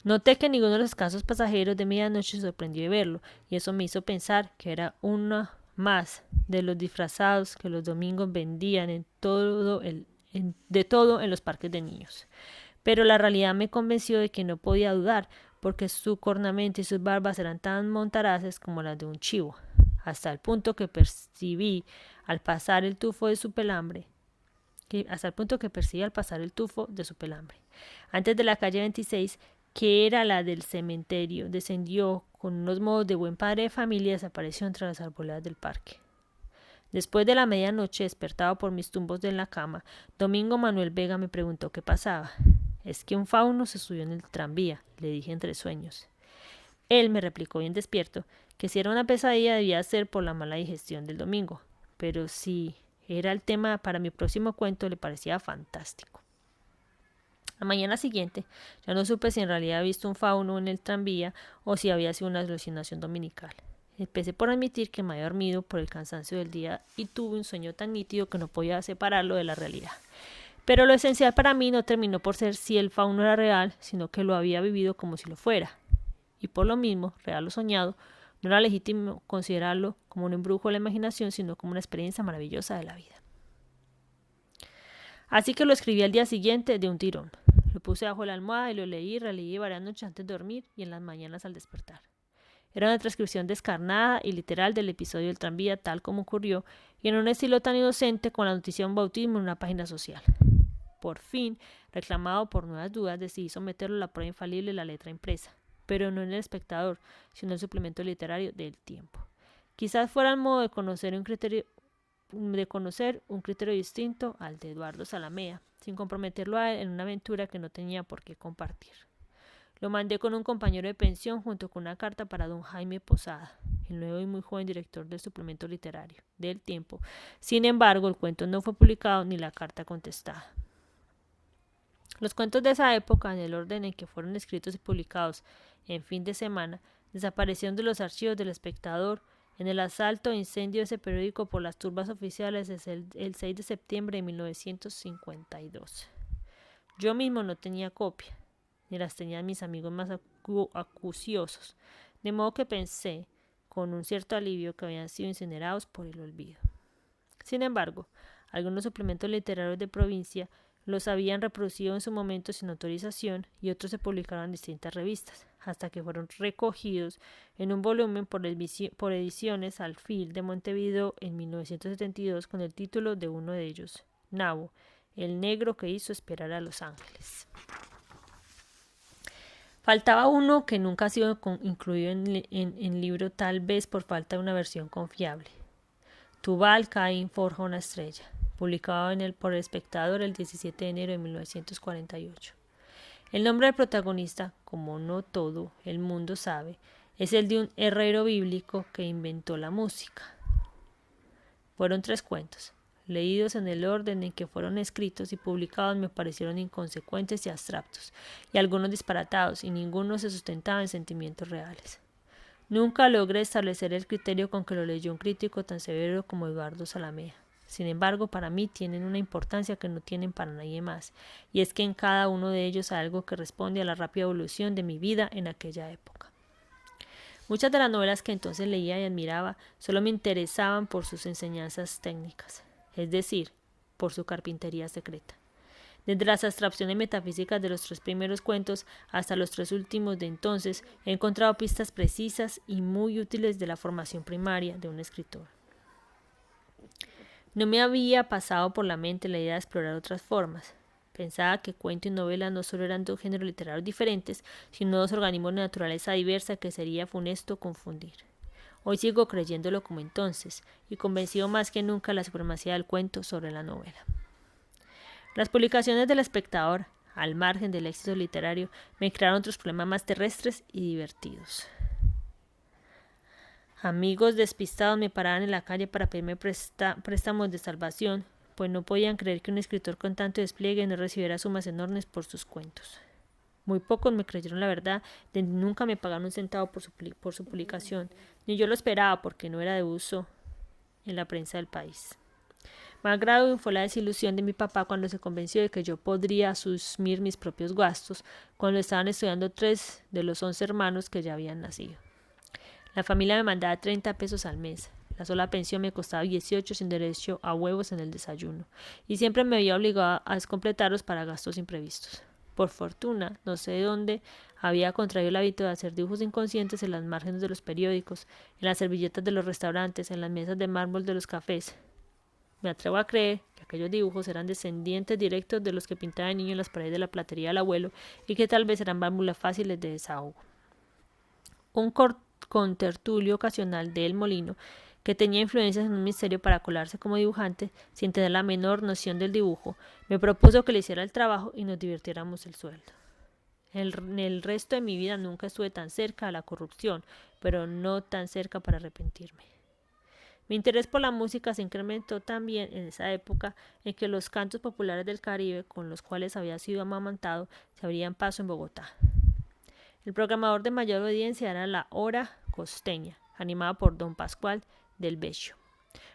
A: Noté que ninguno de los escasos pasajeros de medianoche se sorprendió de verlo, y eso me hizo pensar que era una más de los disfrazados que los domingos vendían de todo en los parques de niños. Pero la realidad me convenció de que no podía dudar, porque su cornamenta y sus barbas eran tan montaraces como las de un chivo, hasta el punto que percibí al pasar el tufo de su pelambre. Antes de la calle 26, que era la del cementerio, descendió con unos modos de buen padre de familia y desapareció entre las arboledas del parque. Después de la medianoche, despertado por mis tumbos de la cama, Domingo Manuel Vega me preguntó qué pasaba. Es que un fauno se subió en el tranvía, le dije entre sueños. Él me replicó bien despierto que si era una pesadilla debía ser por la mala digestión del domingo, pero si era el tema para mi próximo cuento le parecía fantástico. La mañana siguiente ya no supe si en realidad había visto un fauno en el tranvía o si había sido una alucinación dominical. Empecé por admitir que me había dormido por el cansancio del día y tuve un sueño tan nítido que no podía separarlo de la realidad. Pero lo esencial para mí no terminó por ser si el fauno era real, sino que lo había vivido como si lo fuera. Y por lo mismo, real o soñado, no era legítimo considerarlo como un embrujo de la imaginación, sino como una experiencia maravillosa de la vida. Así que lo escribí al día siguiente de un tirón. Lo puse bajo la almohada y lo leí y releí varias noches antes de dormir y en las mañanas al despertar. Era una transcripción descarnada y literal del episodio del tranvía tal como ocurrió y en un estilo tan inocente con la noticia de un bautismo en una página social. Por fin, reclamado por nuevas dudas, decidí someterlo a la prueba infalible de la letra impresa, pero no en El Espectador, sino en el suplemento literario del Tiempo. Quizás fuera el modo de conocer un criterio distinto al de Eduardo Zalamea, sin comprometerlo a él en una aventura que no tenía por qué compartir. Lo mandé con un compañero de pensión junto con una carta para don Jaime Posada, el nuevo y muy joven director del suplemento literario del Tiempo. Sin embargo, el cuento no fue publicado ni la carta contestada. Los cuentos de esa época, en el orden en que fueron escritos y publicados en fin de semana, desaparecieron de los archivos del Espectador en el asalto e incendio de ese periódico por las turbas oficiales el 6 de septiembre de 1952. Yo mismo no tenía copia, ni las tenían mis amigos más acuciosos, de modo que pensé, con un cierto alivio, que habían sido incinerados por el olvido. Sin embargo, algunos suplementos literarios de provincia los habían reproducido en su momento sin autorización y otros se publicaron en distintas revistas, hasta que fueron recogidos en un volumen por Ediciones Alfil de Montevideo en 1972 con el título de uno de ellos, Nabo, el negro que hizo esperar a los ángeles. Faltaba uno que nunca ha sido incluido en libro, tal vez por falta de una versión confiable. Tubal Caín forja una estrella, publicado por El Espectador el 17 de enero de 1948. El nombre del protagonista, como no todo el mundo sabe, es el de un herrero bíblico que inventó la música. Fueron 3 cuentos. Leídos en el orden en que fueron escritos y publicados me parecieron inconsecuentes y abstractos, y algunos disparatados, y ninguno se sustentaba en sentimientos reales. Nunca logré establecer el criterio con que lo leyó un crítico tan severo como Eduardo Zalamea. Sin embargo, para mí tienen una importancia que no tienen para nadie más, y es que en cada uno de ellos hay algo que responde a la rápida evolución de mi vida en aquella época. Muchas de las novelas que entonces leía y admiraba solo me interesaban por sus enseñanzas técnicas, es decir, por su carpintería secreta. Desde las abstracciones metafísicas de los 3 primeros cuentos hasta los 3 últimos de entonces, he encontrado pistas precisas y muy útiles de la formación primaria de un escritor. No me había pasado por la mente la idea de explorar otras formas, Pensaba que cuento y novela no solo eran dos géneros literarios diferentes, sino dos organismos de naturaleza diversa que sería funesto confundir. Hoy sigo creyéndolo como entonces, y convencido más que nunca de la supremacía del cuento sobre la novela. Las publicaciones del Espectador, al margen del éxito literario, me crearon otros problemas más terrestres y divertidos. Amigos despistados me paraban en la calle para pedirme préstamos de salvación, pues no podían creer que un escritor con tanto despliegue no recibiera sumas enormes por sus cuentos. Muy pocos me creyeron la verdad de que nunca me pagaron un centavo por su publicación, ni yo lo esperaba porque no era de uso en la prensa del país. Más grave fue la desilusión de mi papá cuando se convenció de que yo podría asumir mis propios gastos cuando estaban estudiando 3 de los 11 hermanos que ya habían nacido. La familia me mandaba 30 pesos al mes. La sola pensión me costaba 18 sin derecho a huevos en el desayuno, y siempre me había obligado a descompletarlos para gastos imprevistos. Por fortuna, no sé de dónde, había contraído el hábito de hacer dibujos inconscientes en las márgenes de los periódicos, en las servilletas de los restaurantes, en las mesas de mármol de los cafés. Me atrevo a creer que aquellos dibujos eran descendientes directos de los que pintaba de niño en las paredes de la platería del abuelo y que tal vez eran válvulas fáciles de desahogo. Un contertulio ocasional de El Molino, que tenía influencias en un misterio para colarse como dibujante, sin tener la menor noción del dibujo, me propuso que le hiciera el trabajo y nos divirtiéramos el sueldo. En el resto de mi vida nunca estuve tan cerca a la corrupción, pero no tan cerca para arrepentirme. Mi interés por la música se incrementó también en esa época en que los cantos populares del Caribe, con los cuales había sido amamantado, se abrían paso en Bogotá. El programador de mayor audiencia era la Hora Costeña, animada por don Pascual del Bello,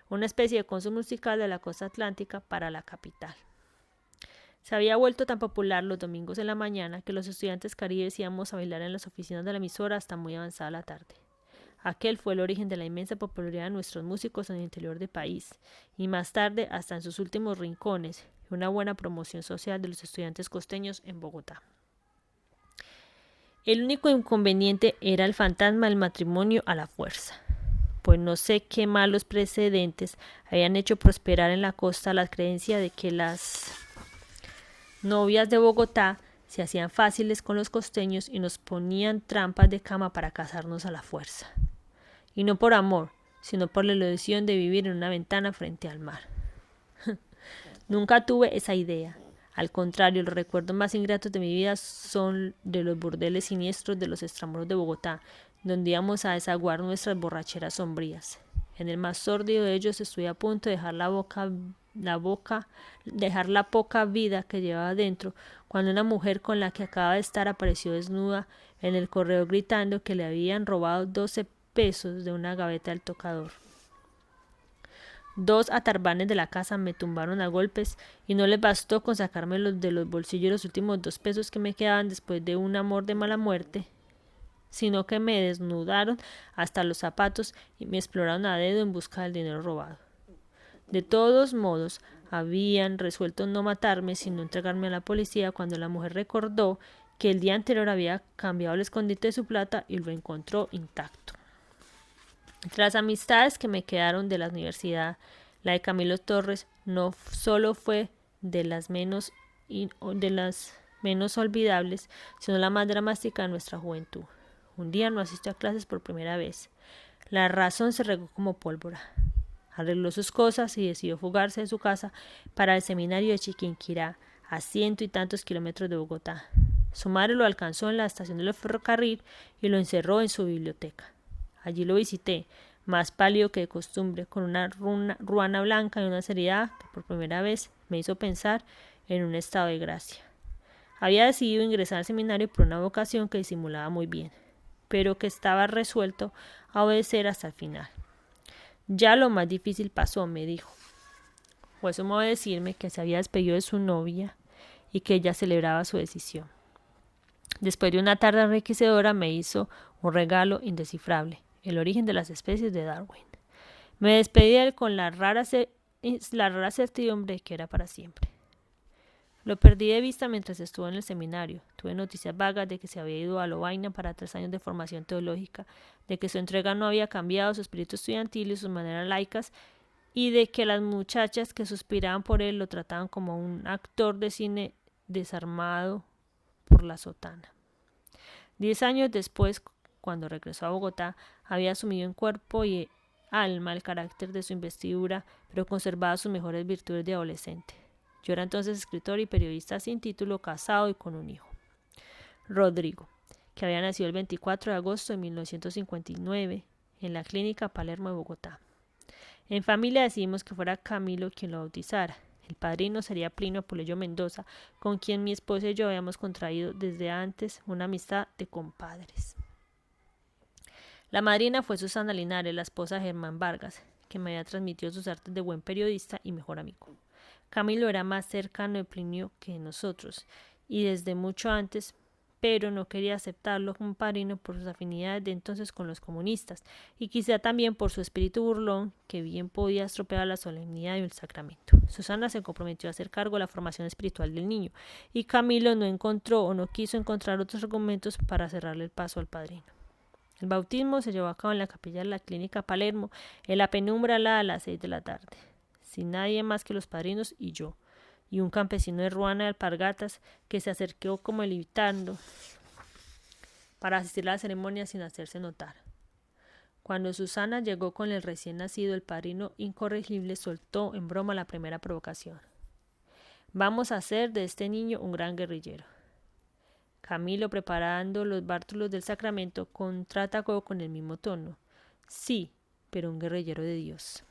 A: una especie de cónsul musical de la costa atlántica para la capital. Se había vuelto tan popular los domingos en la mañana que los estudiantes caribes íbamos a bailar en las oficinas de la emisora hasta muy avanzada la tarde. Aquel fue el origen de la inmensa popularidad de nuestros músicos en el interior del país, y más tarde hasta en sus últimos rincones, y una buena promoción social de los estudiantes costeños en Bogotá. El único inconveniente era el fantasma del matrimonio a la fuerza, pues no sé qué malos precedentes habían hecho prosperar en la costa la creencia de que las novias de Bogotá se hacían fáciles con los costeños y nos ponían trampas de cama para casarnos a la fuerza. Y no por amor, sino por la ilusión de vivir en una ventana frente al mar. Nunca tuve esa idea. Al contrario, los recuerdos más ingratos de mi vida son de los burdeles siniestros de los extramuros de Bogotá, donde íbamos a desaguar nuestras borracheras sombrías. En el más sórdido de ellos estuve a punto de dejar la poca vida que llevaba dentro, cuando una mujer con la que acababa de estar apareció desnuda en el corredor gritando que le habían robado 12 pesos de una gaveta del tocador. 2 atarbanes de la casa me tumbaron a golpes y no les bastó con sacarme de los bolsillos los últimos 2 pesos que me quedaban después de un amor de mala muerte, sino que me desnudaron hasta los zapatos y me exploraron a dedo en busca del dinero robado. De todos modos, habían resuelto no matarme sino entregarme a la policía cuando la mujer recordó que el día anterior había cambiado el escondite de su plata y lo encontró intacto. Entre las amistades que me quedaron de la universidad, la de Camilo Torres no solo fue de las menos olvidables, sino la más dramática de nuestra juventud. Un día no asistió a clases por primera vez. La razón se regó como pólvora. Arregló sus cosas y decidió fugarse de su casa para el seminario de Chiquinquirá, a 100 y tantos kilómetros de Bogotá. Su madre lo alcanzó en la estación del ferrocarril y lo encerró en su biblioteca. Allí lo visité, más pálido que de costumbre, con una ruana blanca y una seriedad que por primera vez me hizo pensar en un estado de gracia. Había decidido ingresar al seminario por una vocación que disimulaba muy bien, pero que estaba resuelto a obedecer hasta el final. Ya lo más difícil pasó, me dijo. Fue su modo de decirme que se había despedido de su novia y que ella celebraba su decisión. Después de una tarde enriquecedora me hizo un regalo indescifrable, el origen de las especies de Darwin. Me despedí de él con la rara certidumbre que era para siempre. Lo perdí de vista mientras estuve en el seminario. Tuve noticias vagas de que se había ido a Lovaina para 3 años de formación teológica, de que su entrega no había cambiado, su espíritu estudiantil y sus maneras laicas, y de que las muchachas que suspiraban por él lo trataban como un actor de cine desarmado por la sotana. 10 años después, cuando regresó a Bogotá, había asumido en cuerpo y alma el carácter de su investidura, pero conservaba sus mejores virtudes de adolescente. Yo era entonces escritor y periodista sin título, casado y con un hijo. Rodrigo, que había nacido el 24 de agosto de 1959 en la Clínica Palermo de Bogotá. En familia decidimos que fuera Camilo quien lo bautizara. El padrino sería Plinio Apuleyo Mendoza, con quien mi esposa y yo habíamos contraído desde antes una amistad de compadres. La madrina fue Susana Linares, la esposa de Germán Vargas, que me había transmitido sus artes de buen periodista y mejor amigo. Camilo era más cercano de Plinio que de nosotros, y desde mucho antes, pero no quería aceptarlo como padrino por sus afinidades de entonces con los comunistas, y quizá también por su espíritu burlón, que bien podía estropear la solemnidad del sacramento. Susana se comprometió a hacer cargo de la formación espiritual del niño, y Camilo no encontró o no quiso encontrar otros argumentos para cerrarle el paso al padrino. El bautismo se llevó a cabo en la capilla de la Clínica Palermo, en la penumbra helada a las 6 de la tarde, sin nadie más que los padrinos y yo, y un campesino de Ruana de Alpargatas que se acercó como evitando para asistir a la ceremonia sin hacerse notar. Cuando Susana llegó con el recién nacido, el padrino incorregible soltó en broma la primera provocación. Vamos a hacer de este niño un gran guerrillero. Camilo, preparando los bártulos del sacramento, contraatacó con el mismo tono. Sí, pero un guerrillero de Dios.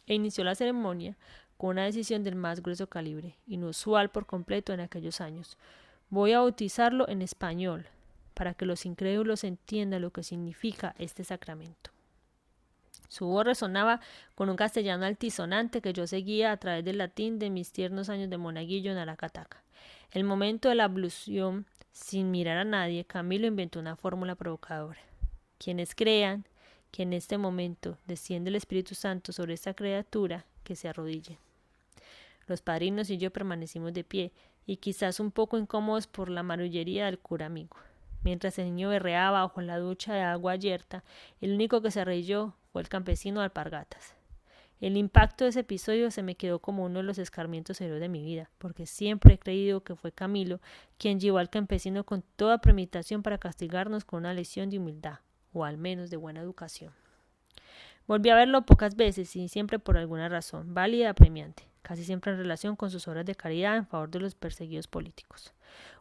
A: E inició la ceremonia con una decisión del más grueso calibre, inusual por completo en aquellos años. Voy a bautizarlo en español, para que los incrédulos entiendan lo que significa este sacramento. Su voz resonaba con un castellano altisonante que yo seguía a través del latín de mis tiernos años de monaguillo en Aracataca. El momento de la ablución, sin mirar a nadie, Camilo inventó una fórmula provocadora. Quienes crean que en este momento desciende el Espíritu Santo sobre esta criatura, que se arrodille. Los padrinos y yo permanecimos de pie, y quizás un poco incómodos por la marullería del cura amigo. Mientras el niño berreaba bajo la ducha de agua yerta, el único que se arrelló fue el campesino de Alpargatas. El impacto de ese episodio se me quedó como uno de los escarmientos serios de mi vida, porque siempre he creído que fue Camilo quien llevó al campesino con toda premeditación para castigarnos con una lección de humildad, o al menos de buena educación. Volví a verlo pocas veces y siempre por alguna razón, válida y apremiante, casi siempre en relación con sus obras de caridad en favor de los perseguidos políticos.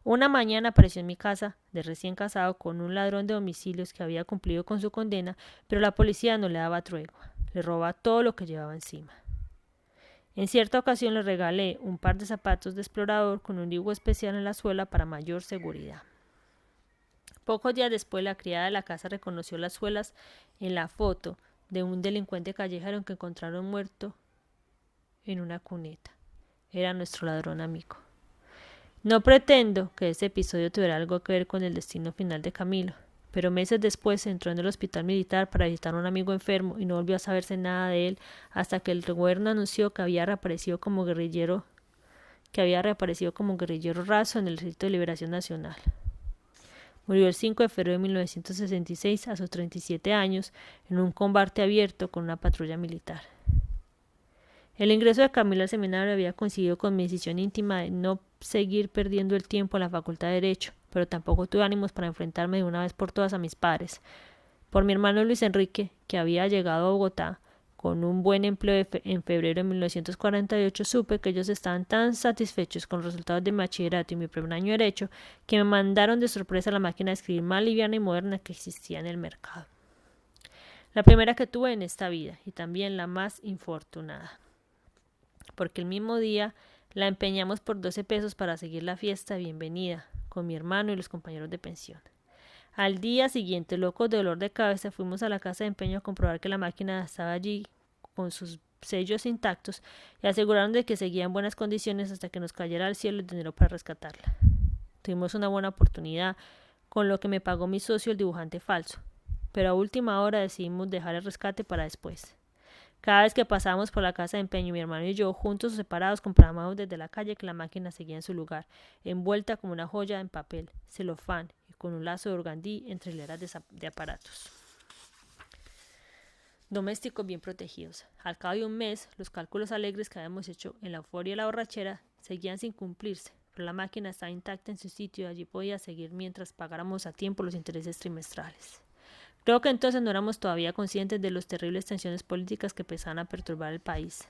A: Una mañana apareció en mi casa, de recién casado, con un ladrón de domicilios que había cumplido con su condena, pero la policía no le daba tregua. Le robaba todo lo que llevaba encima. En cierta ocasión le regalé un par de zapatos de explorador con un dibujo especial en la suela para mayor seguridad. Pocos días después, la criada de la casa reconoció las suelas en la foto de un delincuente callejero que encontraron muerto en una cuneta. Era nuestro ladrón amigo. No pretendo que ese episodio tuviera algo que ver con el destino final de Camilo, pero meses después entró en el hospital militar para visitar a un amigo enfermo y no volvió a saberse nada de él hasta que el gobierno anunció que había reaparecido como guerrillero raso en el Ejército de Liberación Nacional. Murió el 5 de febrero de 1966 a sus 37 años en un combate abierto con una patrulla militar. El ingreso de Camilo al seminario había coincidido con mi decisión íntima de no seguir perdiendo el tiempo en la Facultad de Derecho, pero tampoco tuve ánimos para enfrentarme de una vez por todas a mis padres. Por mi hermano Luis Enrique, que había llegado a Bogotá con un buen empleo en febrero de 1948, supe que ellos estaban tan satisfechos con los resultados de mi bachillerato y mi primer año de Derecho que me mandaron de sorpresa la máquina de escribir más liviana y moderna que existía en el mercado. La primera que tuve en esta vida y también la más infortunada, porque el mismo día la empeñamos por 12 pesos para seguir la fiesta de bienvenida con mi hermano y los compañeros de pensión. Al día siguiente, locos de dolor de cabeza, fuimos a la casa de empeño a comprobar que la máquina estaba allí con sus sellos intactos y aseguraron de que seguía en buenas condiciones hasta que nos cayera al cielo el dinero para rescatarla. Tuvimos una buena oportunidad, con lo que me pagó mi socio el dibujante falso, pero a última hora decidimos dejar el rescate para después. Cada vez que pasábamos por la casa de empeño, mi hermano y yo, juntos o separados, comprábamos desde la calle que la máquina seguía en su lugar, envuelta como una joya en papel, celofán y con un lazo de organdí entre hileras de aparatos. Domésticos bien protegidos. Al cabo de un mes, los cálculos alegres que habíamos hecho en la euforia y la borrachera seguían sin cumplirse, pero la máquina estaba intacta en su sitio y allí podía seguir mientras pagáramos a tiempo los intereses trimestrales. Creo que entonces no éramos todavía conscientes de las terribles tensiones políticas que empezaban a perturbar el país.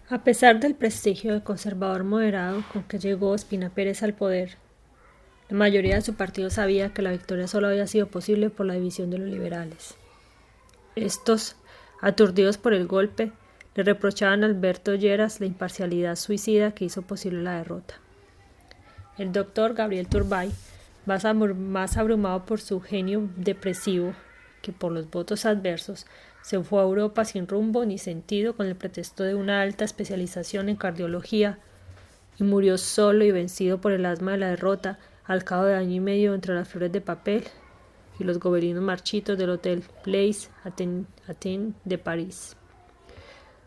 A: A pesar del prestigio de conservador moderado con que llegó Ospina Pérez al poder, la mayoría de su partido sabía que la victoria solo había sido posible por la división de los liberales. Estos, aturdidos por el golpe, le reprochaban a Alberto Lleras la imparcialidad suicida que hizo posible la derrota. El doctor Gabriel Turbay, más abrumado por su genio depresivo que por los votos adversos, se fue a Europa sin rumbo ni sentido con el pretexto de una alta especialización en cardiología y murió solo y vencido por el asma de la derrota al cabo de año y medio entre las flores de papel y los gobelinos marchitos del Hotel Place Athénée de París.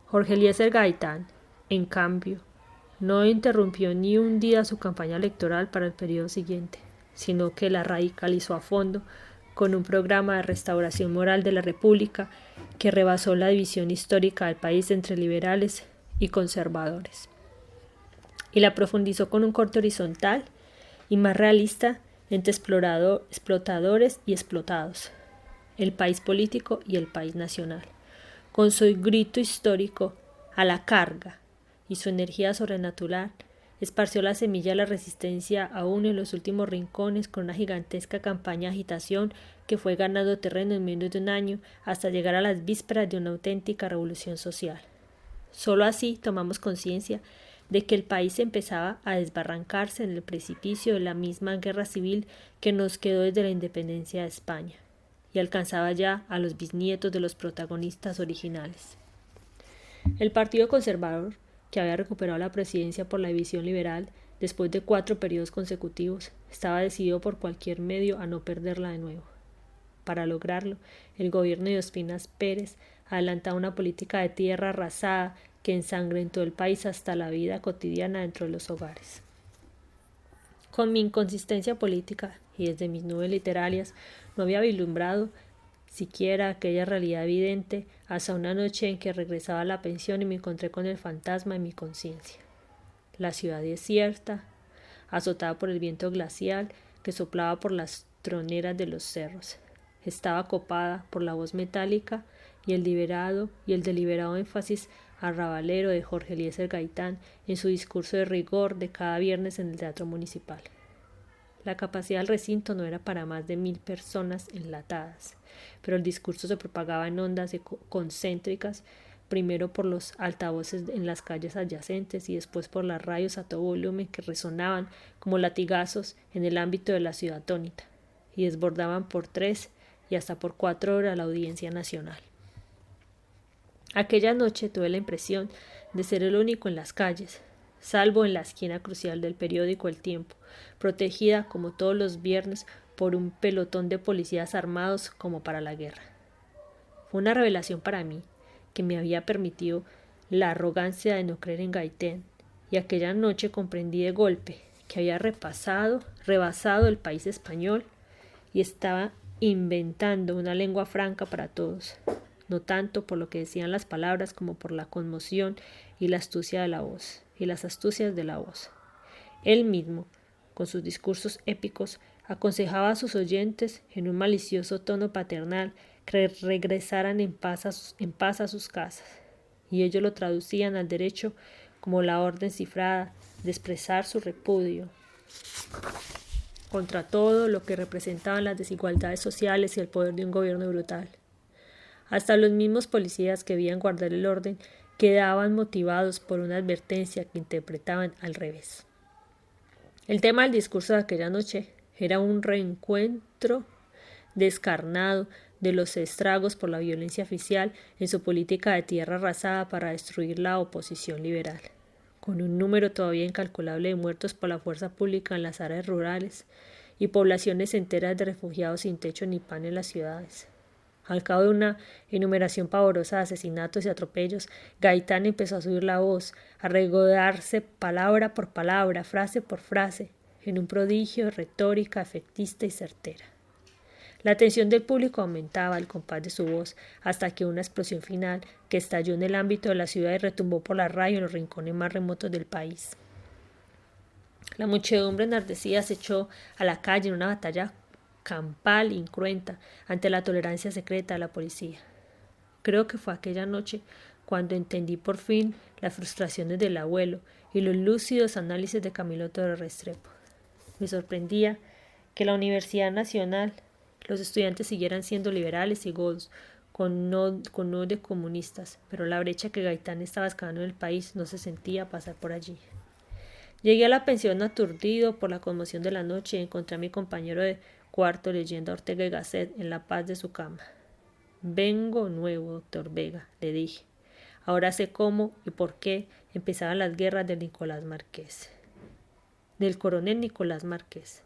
A: Jorge Eliezer Gaitán, en cambio, no interrumpió ni un día su campaña electoral para el periodo siguiente, sino que la radicalizó a fondo con un programa de restauración moral de la República que rebasó la división histórica del país entre liberales y conservadores, y la profundizó con un corte horizontal y más realista entre explotadores y explotados, el país político y el país nacional, con su grito histórico a la carga y su energía sobrenatural, esparció la semilla de la resistencia aún en los últimos rincones con una gigantesca campaña de agitación que fue ganando terreno en menos de un año hasta llegar a las vísperas de una auténtica revolución social. Solo así tomamos conciencia de que el país empezaba a desbarrancarse en el precipicio de la misma guerra civil que nos quedó desde la independencia de España, y alcanzaba ya a los bisnietos de los protagonistas originales. El Partido Conservador, que había recuperado la presidencia por la división liberal después de 4 periodos consecutivos, estaba decidido por cualquier medio a no perderla de nuevo. Para lograrlo, el gobierno de Ospina Pérez adelantaba una política de tierra arrasada que ensangrentó el país hasta la vida cotidiana dentro de los hogares. Con mi inconsistencia política y desde mis nubes literarias no había vislumbrado siquiera aquella realidad evidente hasta una noche en que regresaba a la pensión y me encontré con el fantasma de mi conciencia. La ciudad desierta, azotada por el viento glacial que soplaba por las troneras de los cerros, estaba copada por la voz metálica y el deliberado énfasis arrabalero de Jorge Eliezer Gaitán en su discurso de rigor de cada viernes en el Teatro Municipal. La capacidad del recinto no era para más de 1000 personas enlatadas, pero el discurso se propagaba en ondas concéntricas, primero por los altavoces en las calles adyacentes y después por las radios a todo volumen que resonaban como latigazos en el ámbito de la ciudad atónita y desbordaban por 3 y hasta por 4 horas la audiencia nacional. Aquella noche tuve la impresión de ser el único en las calles, salvo en la esquina crucial del periódico El Tiempo, protegida como todos los viernes por un pelotón de policías armados como para la guerra. Fue una revelación para mí, que me había permitido la arrogancia de no creer en Gaitán, y aquella noche comprendí de golpe que había rebasado el país español y estaba inventando una lengua franca para todos, no tanto por lo que decían las palabras como por la conmoción y la astucia de la voz, y las astucias de la voz. Él mismo, con sus discursos épicos, aconsejaba a sus oyentes en un malicioso tono paternal que regresaran en paz a sus casas, y ellos lo traducían al derecho como la orden cifrada de expresar su repudio contra todo lo que representaban las desigualdades sociales y el poder de un gobierno brutal. Hasta los mismos policías que debían guardar el orden quedaban motivados por una advertencia que interpretaban al revés. El tema del discurso de aquella noche era un reencuentro descarnado de los estragos por la violencia oficial en su política de tierra arrasada para destruir la oposición liberal, con un número todavía incalculable de muertos por la fuerza pública en las áreas rurales y poblaciones enteras de refugiados sin techo ni pan en las ciudades. Al cabo de una enumeración pavorosa de asesinatos y atropellos, Gaitán empezó a subir la voz, a regodarse palabra por palabra, frase por frase, en un prodigio de retórica efectista y certera. La atención del público aumentaba al compás de su voz, hasta que una explosión final, que estalló en el ámbito de la ciudad y retumbó por la radio en los rincones más remotos del país, La muchedumbre enardecida se echó a la calle en una batalla campal incruenta ante la tolerancia secreta de la policía. Creo que fue aquella noche cuando entendí por fin las frustraciones del abuelo y los lúcidos análisis de Camilo Torres Restrepo. Me sorprendía que la Universidad Nacional, los estudiantes siguieran siendo liberales y godos, con no de comunistas, pero la brecha que Gaitán estaba excavando en el país no se sentía pasar por allí. Llegué a la pensión aturdido por la conmoción de la noche y encontré a mi compañero de cuarto leyendo a Ortega y Gasset en la paz de su cama. Vengo nuevo, doctor Vega, le dije. Ahora sé cómo y por qué empezaban las guerras del coronel Nicolás Márquez.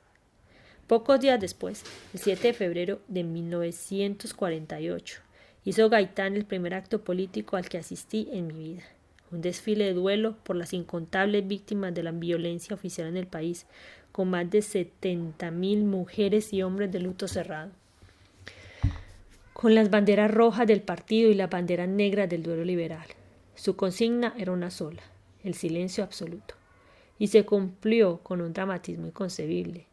A: Pocos días después, el 7 de febrero de 1948, hizo Gaitán el primer acto político al que asistí en mi vida. Un desfile de duelo por las incontables víctimas de la violencia oficial en el país, con más de 70.000 mujeres y hombres de luto cerrado, con las banderas rojas del partido y las banderas negras del duelo liberal. Su consigna era una sola, el silencio absoluto, y se cumplió con un dramatismo inconcebible.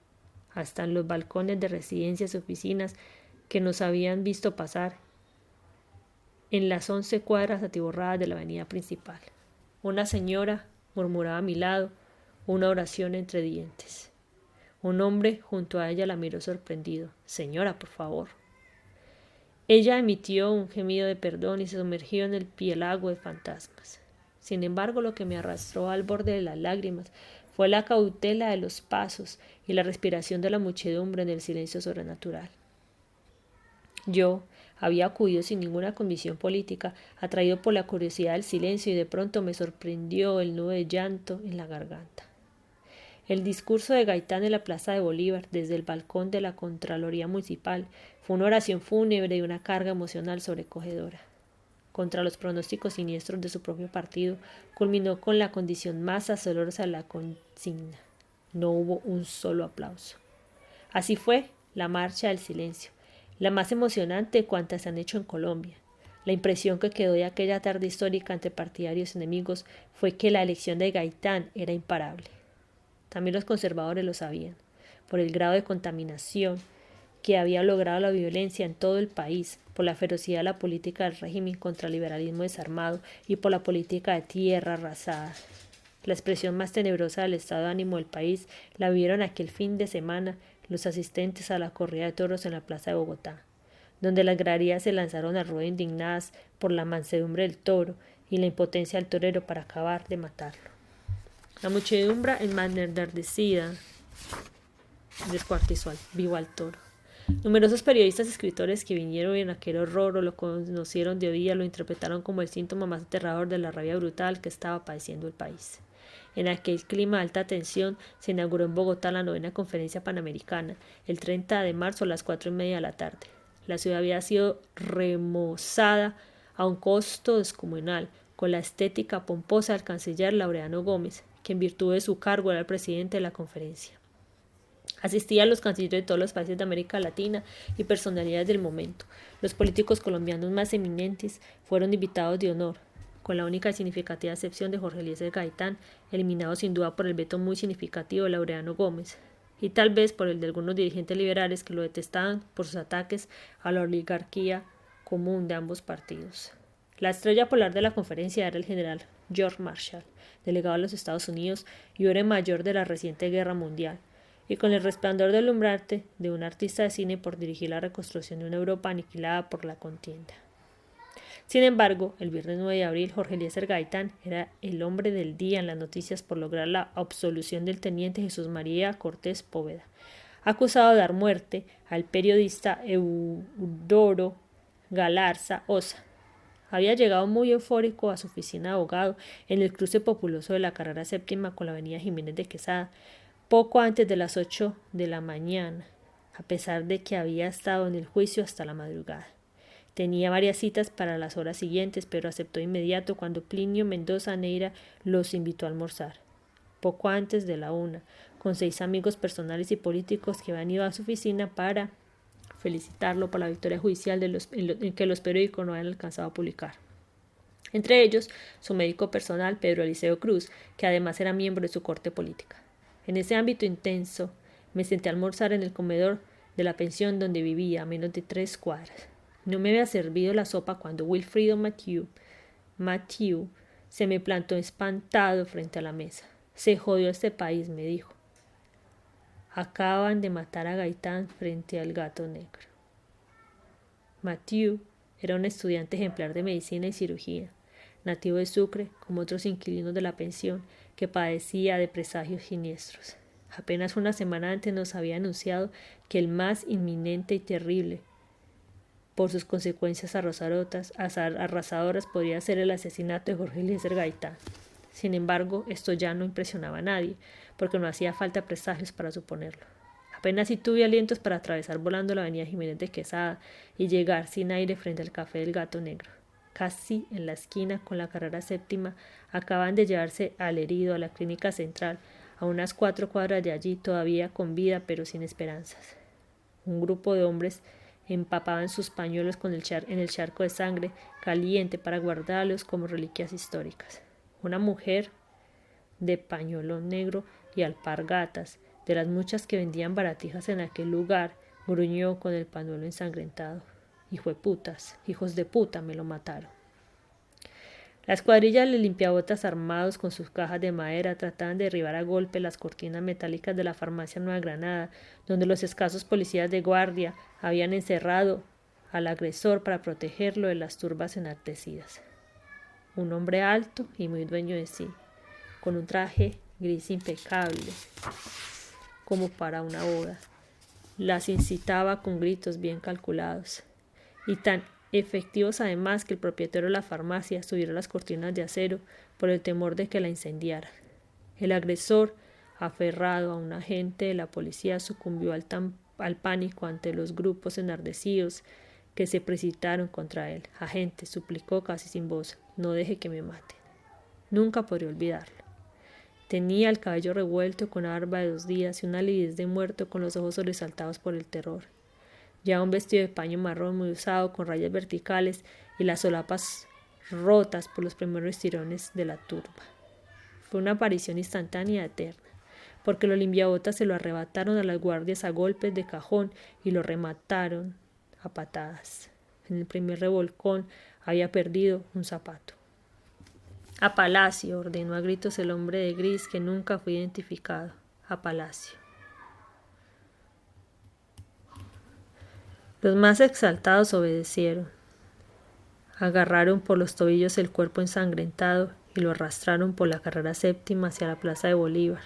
A: Hasta en los balcones de residencias y oficinas que nos habían visto pasar en las 11 cuadras atiborradas de la avenida principal. Una señora murmuraba a mi lado una oración entre dientes. Un hombre junto a ella la miró sorprendido. Señora, por favor. Ella emitió un gemido de perdón y se sumergió en el piélago de fantasmas. Sin embargo, lo que me arrastró al borde de las lágrimas fue la cautela de los pasos y la respiración de la muchedumbre en el silencio sobrenatural. Yo había acudido sin ninguna convicción política, atraído por la curiosidad del silencio, y de pronto me sorprendió el nudo de llanto en la garganta. El discurso de Gaitán en la plaza de Bolívar, desde el balcón de la Contraloría Municipal, fue una oración fúnebre y una carga emocional sobrecogedora. Contra los pronósticos siniestros de su propio partido, culminó con la condición más azorosa de la consigna. No hubo un solo aplauso. Así fue la marcha del silencio, la más emocionante de cuantas se han hecho en Colombia. La impresión que quedó de aquella tarde histórica entre partidarios y enemigos fue que la elección de Gaitán era imparable. También los conservadores lo sabían, por el grado de contaminación que había logrado la violencia en todo el país, por la ferocidad de la política del régimen contra el liberalismo desarmado y por la política de tierra arrasada. La expresión más tenebrosa del estado de ánimo del país la vieron aquel fin de semana los asistentes a la corrida de toros en la plaza de Bogotá, donde las graderías se lanzaron a ruedo indignadas por la mansedumbre del toro y la impotencia del torero para acabar de matarlo. La muchedumbre enardecida descuartizó vivo al toro. Numerosos periodistas y escritores que vinieron en aquel horror o lo conocieron de oídas lo interpretaron como el síntoma más aterrador de la rabia brutal que estaba padeciendo el país. En aquel clima de alta tensión se inauguró en Bogotá la 9ª Conferencia Panamericana, el 30 de marzo a las 4:30 de la tarde. La ciudad había sido remozada a un costo descomunal, con la estética pomposa del canciller Laureano Gómez, que en virtud de su cargo era el presidente de la conferencia. Asistían los cancilleres de todos los países de América Latina y personalidades del momento. Los políticos colombianos más eminentes fueron invitados de honor, con la única y significativa excepción de Jorge Eliezer Gaitán, eliminado sin duda por el veto muy significativo de Laureano Gómez, y tal vez por el de algunos dirigentes liberales que lo detestaban por sus ataques a la oligarquía común de ambos partidos. La estrella polar de la conferencia era el general George Marshall, delegado a los Estados Unidos y héroe mayor de la reciente guerra mundial, y con el resplandor deslumbrante de un artista de cine por dirigir la reconstrucción de una Europa aniquilada por la contienda. Sin embargo, el viernes 9 de abril, Jorge Eliezer Gaitán era el hombre del día en las noticias por lograr la absolución del teniente Jesús María Cortés Poveda, acusado de dar muerte al periodista Eudoro Galarza Osa. Había llegado muy eufórico a su oficina de abogado en el cruce populoso de la carrera séptima con la avenida Jiménez de Quesada, poco antes de las 8 de la mañana, a pesar de que había estado en el juicio hasta la madrugada. Tenía varias citas para las horas siguientes, pero aceptó de inmediato cuando Plinio Mendoza Neira los invitó a almorzar, poco antes de la 1, con 6 amigos personales y políticos que habían ido a su oficina para felicitarlo por la victoria judicial en que los periódicos no habían alcanzado a publicar. Entre ellos, su médico personal, Pedro Eliseo Cruz, que además era miembro de su corte política. En ese ámbito intenso, me senté a almorzar en el comedor de la pensión donde vivía, a menos de 3 cuadras. No me había servido la sopa cuando Wilfrido Mathieu se me plantó espantado frente a la mesa. Se jodió este país, me dijo. Acaban de matar a Gaitán frente al gato negro. Mathieu era un estudiante ejemplar de medicina y cirugía, nativo de Sucre, como otros inquilinos de la pensión, que padecía de presagios siniestros. Apenas una semana antes nos había anunciado que el más inminente y terrible, por sus consecuencias arrasadoras, podría ser el asesinato de Jorge Eliezer Gaitán. Sin embargo, esto ya no impresionaba a nadie, porque no hacía falta presagios para suponerlo. Apenas si tuve alientos para atravesar volando la avenida Jiménez de Quesada y llegar sin aire frente al café del Gato Negro. Casi en la esquina con la carrera séptima, acaban de llevarse al herido a la clínica central, a unas 4 cuadras de allí, todavía con vida pero sin esperanzas. Un grupo de hombres empapaban sus pañuelos en el charco de sangre caliente para guardarlos como reliquias históricas. Una mujer de pañuelo negro y alpargatas, de las muchas que vendían baratijas en aquel lugar, gruñó con el pañuelo ensangrentado. Hijos de puta, me lo mataron. La escuadrilla de limpiabotas armados con sus cajas de madera trataban de derribar a golpe las cortinas metálicas de la farmacia Nueva Granada, donde los escasos policías de guardia habían encerrado al agresor para protegerlo de las turbas enardecidas. Un hombre alto y muy dueño de sí, con un traje gris impecable, como para una boda, las incitaba con gritos bien calculados, y tan efectivos además que el propietario de la farmacia subiera las cortinas de acero por el temor de que la incendiara. El agresor, aferrado a un agente de la policía, sucumbió al pánico ante los grupos enardecidos que se precipitaron contra él. Agente, suplicó casi sin voz, no deje que me maten. Nunca podré olvidarlo. Tenía el cabello revuelto con una barba de 2 días y una lividez de muerto con los ojos sobresaltados por el terror. Llevaba un vestido de paño marrón muy usado con rayas verticales y las solapas rotas por los primeros tirones de la turba. Fue una aparición instantánea y eterna, porque los limpiabotas se lo arrebataron a las guardias a golpes de cajón y lo remataron a patadas. En el primer revolcón había perdido un zapato. A Palacio, ordenó a gritos el hombre de gris que nunca fue identificado. A Palacio. Los más exaltados obedecieron. Agarraron por los tobillos el cuerpo ensangrentado y lo arrastraron por la carrera séptima hacia la plaza de Bolívar.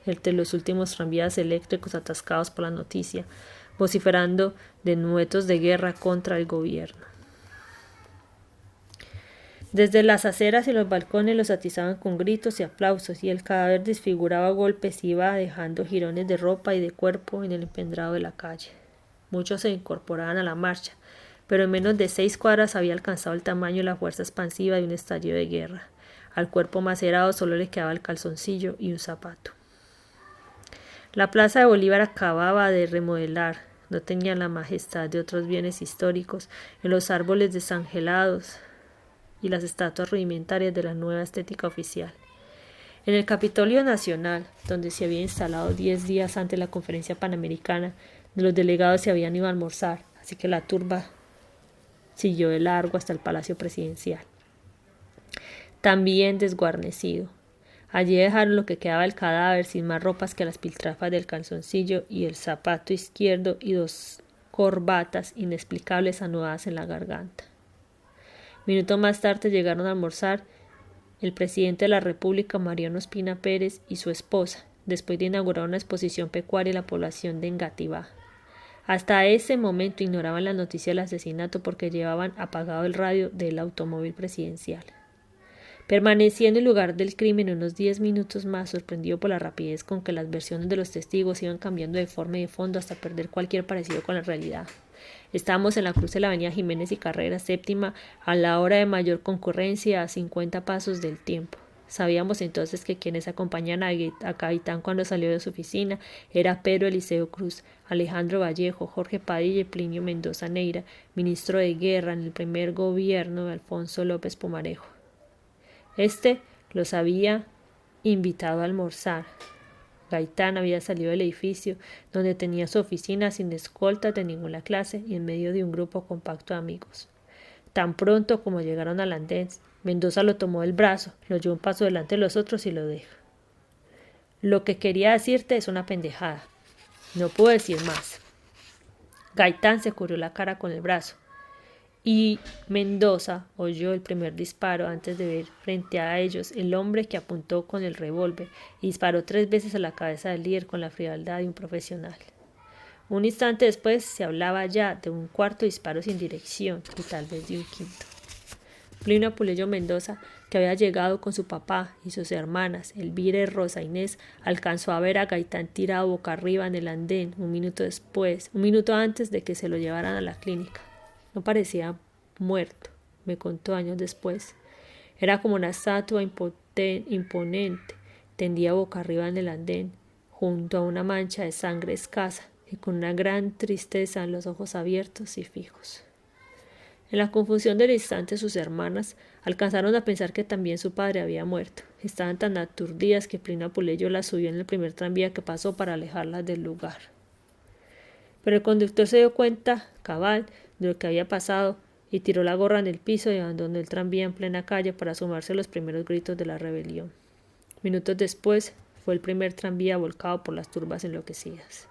A: Entre los últimos tranvías eléctricos atascados por la noticia, vociferando denuedos de guerra contra el gobierno. Desde las aceras y los balcones los atizaban con gritos y aplausos, y el cadáver desfiguraba a golpes iba dejando jirones de ropa y de cuerpo en el empedrado de la calle. Muchos se incorporaban a la marcha, pero en menos de 6 cuadras había alcanzado el tamaño y la fuerza expansiva de un estallido de guerra. Al cuerpo macerado solo le quedaba el calzoncillo y un zapato. La plaza de Bolívar acababa de remodelar, no tenía la majestad de otros bienes históricos, en los árboles desangelados y las estatuas rudimentarias de la nueva estética oficial. En el Capitolio Nacional, donde se había instalado 10 días antes la conferencia panamericana, los delegados se habían ido a almorzar, así que la turba siguió de largo hasta el Palacio Presidencial. También desguarnecido. Allí dejaron lo que quedaba del cadáver, sin más ropas que las piltrafas del calzoncillo y el zapato izquierdo y 2 corbatas inexplicables anudadas en la garganta. Minutos más tarde llegaron a almorzar el presidente de la República, Mariano Ospina Pérez, y su esposa, después de inaugurar una exposición pecuaria en la población de Engativá. Hasta ese momento ignoraban la noticia del asesinato porque llevaban apagado el radio del automóvil presidencial. Permanecí en el lugar del crimen unos 10 minutos más, sorprendido por la rapidez con que las versiones de los testigos iban cambiando de forma y de fondo hasta perder cualquier parecido con la realidad. Estábamos en la cruz de la avenida Jiménez y Carrera Séptima a la hora de mayor concurrencia, a 50 pasos del tiempo. Sabíamos entonces que quienes acompañaban a Gaitán cuando salió de su oficina era Pedro Eliseo Cruz, Alejandro Vallejo, Jorge Padilla y Plinio Mendoza Neira, ministro de Guerra en el primer gobierno de Alfonso López Pumarejo. Este los había invitado a almorzar, Gaitán había salido del edificio, donde tenía su oficina sin escoltas de ninguna clase y en medio de un grupo compacto de amigos. Tan pronto como llegaron al andén, Mendoza lo tomó del brazo, lo llevó un paso delante de los otros y lo dijo. Lo que quería decirte es una pendejada. No puedo decir más. Gaitán se cubrió la cara con el brazo y Mendoza oyó el primer disparo antes de ver frente a ellos el hombre que apuntó con el revólver y disparó 3 veces a la cabeza del líder con la frialdad de un profesional. Un instante después se hablaba ya de un cuarto disparo sin dirección y tal vez de un quinto. Plinio Apuleyo Mendoza, que había llegado con su papá y sus hermanas, Elvira y Rosa Inés, alcanzó a ver a Gaitán tirado boca arriba en el andén un minuto antes de que se lo llevaran a la clínica. No parecía muerto, me contó años después. Era como una estatua imponente, tendía boca arriba en el andén, junto a una mancha de sangre escasa y con una gran tristeza en los ojos abiertos y fijos. En la confusión del instante sus hermanas alcanzaron a pensar que también su padre había muerto. Estaban tan aturdidas que Plinio Apuleyo las subió en el primer tranvía que pasó para alejarlas del lugar. Pero el conductor se dio cuenta, cabal, de lo que había pasado y tiró la gorra en el piso y abandonó el tranvía en plena calle para sumarse a los primeros gritos de la rebelión. Minutos después fue el primer tranvía volcado por las turbas enloquecidas.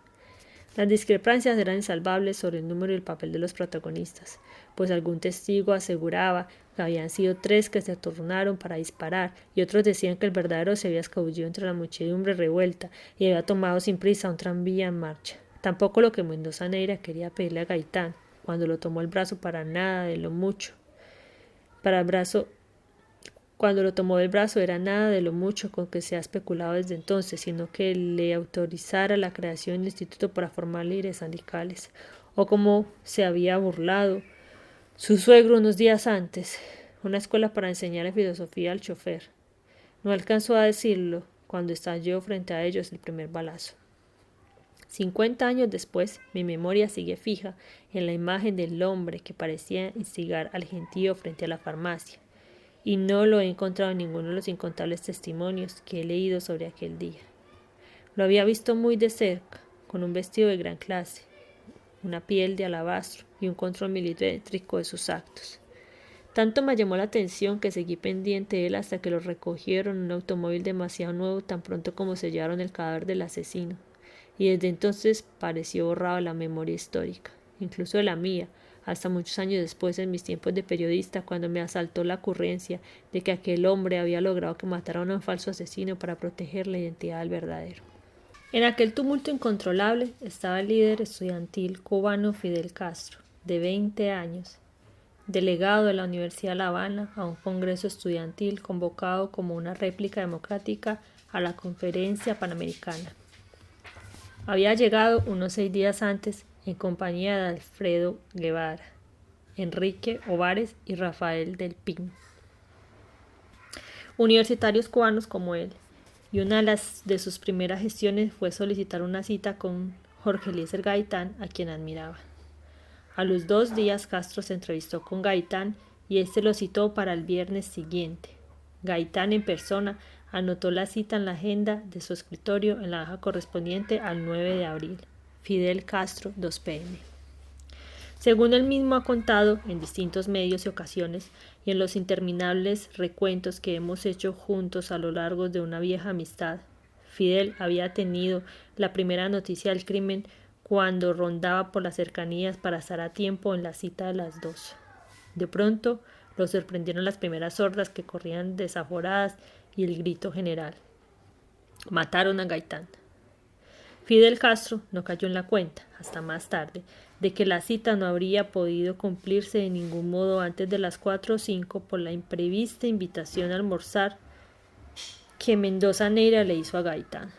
A: Las discrepancias eran insalvables sobre el número y el papel de los protagonistas, pues algún testigo aseguraba que habían sido 3 que se turnaron para disparar y otros decían que el verdadero se había escabullido entre la muchedumbre revuelta y había tomado sin prisa un tranvía en marcha. Tampoco lo que Mendoza Neira quería pedirle a Gaitán, cuando lo tomó el brazo Cuando lo tomó del brazo era nada de lo mucho con que se ha especulado desde entonces, sino que le autorizara la creación de un instituto para formar líderes sindicales, o como se había burlado su suegro unos días antes, una escuela para enseñar filosofía al chofer. No alcanzó a decirlo cuando estalló frente a ellos el primer balazo. 50 años después, mi memoria sigue fija en la imagen del hombre que parecía instigar al gentío frente a la farmacia, y no lo he encontrado en ninguno de los incontables testimonios que he leído sobre aquel día. Lo había visto muy de cerca, con un vestido de gran clase, una piel de alabastro y un control milimétrico de sus actos. Tanto me llamó la atención que seguí pendiente de él hasta que lo recogieron en un automóvil demasiado nuevo tan pronto como sellaron el cadáver del asesino, y desde entonces pareció borrado de la memoria histórica, incluso de la mía, hasta muchos años después en mis tiempos de periodista, cuando me asaltó la ocurrencia de que aquel hombre había logrado que matara a un falso asesino para proteger la identidad del verdadero. En aquel tumulto incontrolable estaba el líder estudiantil cubano Fidel Castro, de 20 años, delegado de la Universidad de La Habana a un congreso estudiantil convocado como una réplica democrática a la Conferencia Panamericana. Había llegado unos 6 días antes en compañía de Alfredo Guevara, Enrique Ovares y Rafael del Pin, universitarios cubanos como él, y una de sus primeras gestiones fue solicitar una cita con Jorge Eliezer Gaitán, a quien admiraba. A los 2 días Castro se entrevistó con Gaitán y éste lo citó para el viernes siguiente. Gaitán en persona anotó la cita en la agenda de su escritorio en la hoja correspondiente al 9 de abril. Fidel Castro, 2 p.m. Según él mismo ha contado en distintos medios y ocasiones, y en los interminables recuentos que hemos hecho juntos a lo largo de una vieja amistad, Fidel había tenido la primera noticia del crimen cuando rondaba por las cercanías para estar a tiempo en la cita de las 2. De pronto lo sorprendieron las primeras hordas que corrían desaforadas y el grito general. Mataron a Gaitán. Fidel Castro no cayó en la cuenta, hasta más tarde, de que la cita no habría podido cumplirse de ningún modo antes de las 4 o 5 por la imprevista invitación a almorzar que Mendoza Neira le hizo a Gaitán.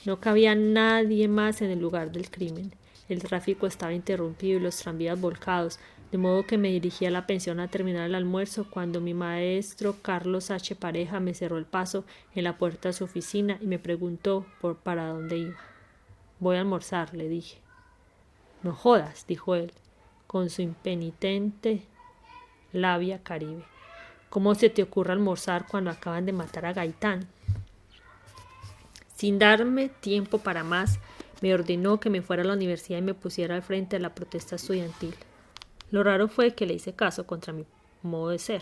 A: No cabía nadie más en el lugar del crimen. El tráfico estaba interrumpido y los tranvías volcados, de modo que me dirigí a la pensión a terminar el almuerzo cuando mi maestro Carlos H. Pareja me cerró el paso en la puerta de su oficina y me preguntó para dónde iba. Voy a almorzar, le dije. No jodas, dijo él, con su impenitente labia caribe. ¿Cómo se te ocurre almorzar cuando acaban de matar a Gaitán? Sin darme tiempo para más, me ordenó que me fuera a la universidad y me pusiera al frente de la protesta estudiantil. Lo raro fue que le hice caso contra mi modo de ser.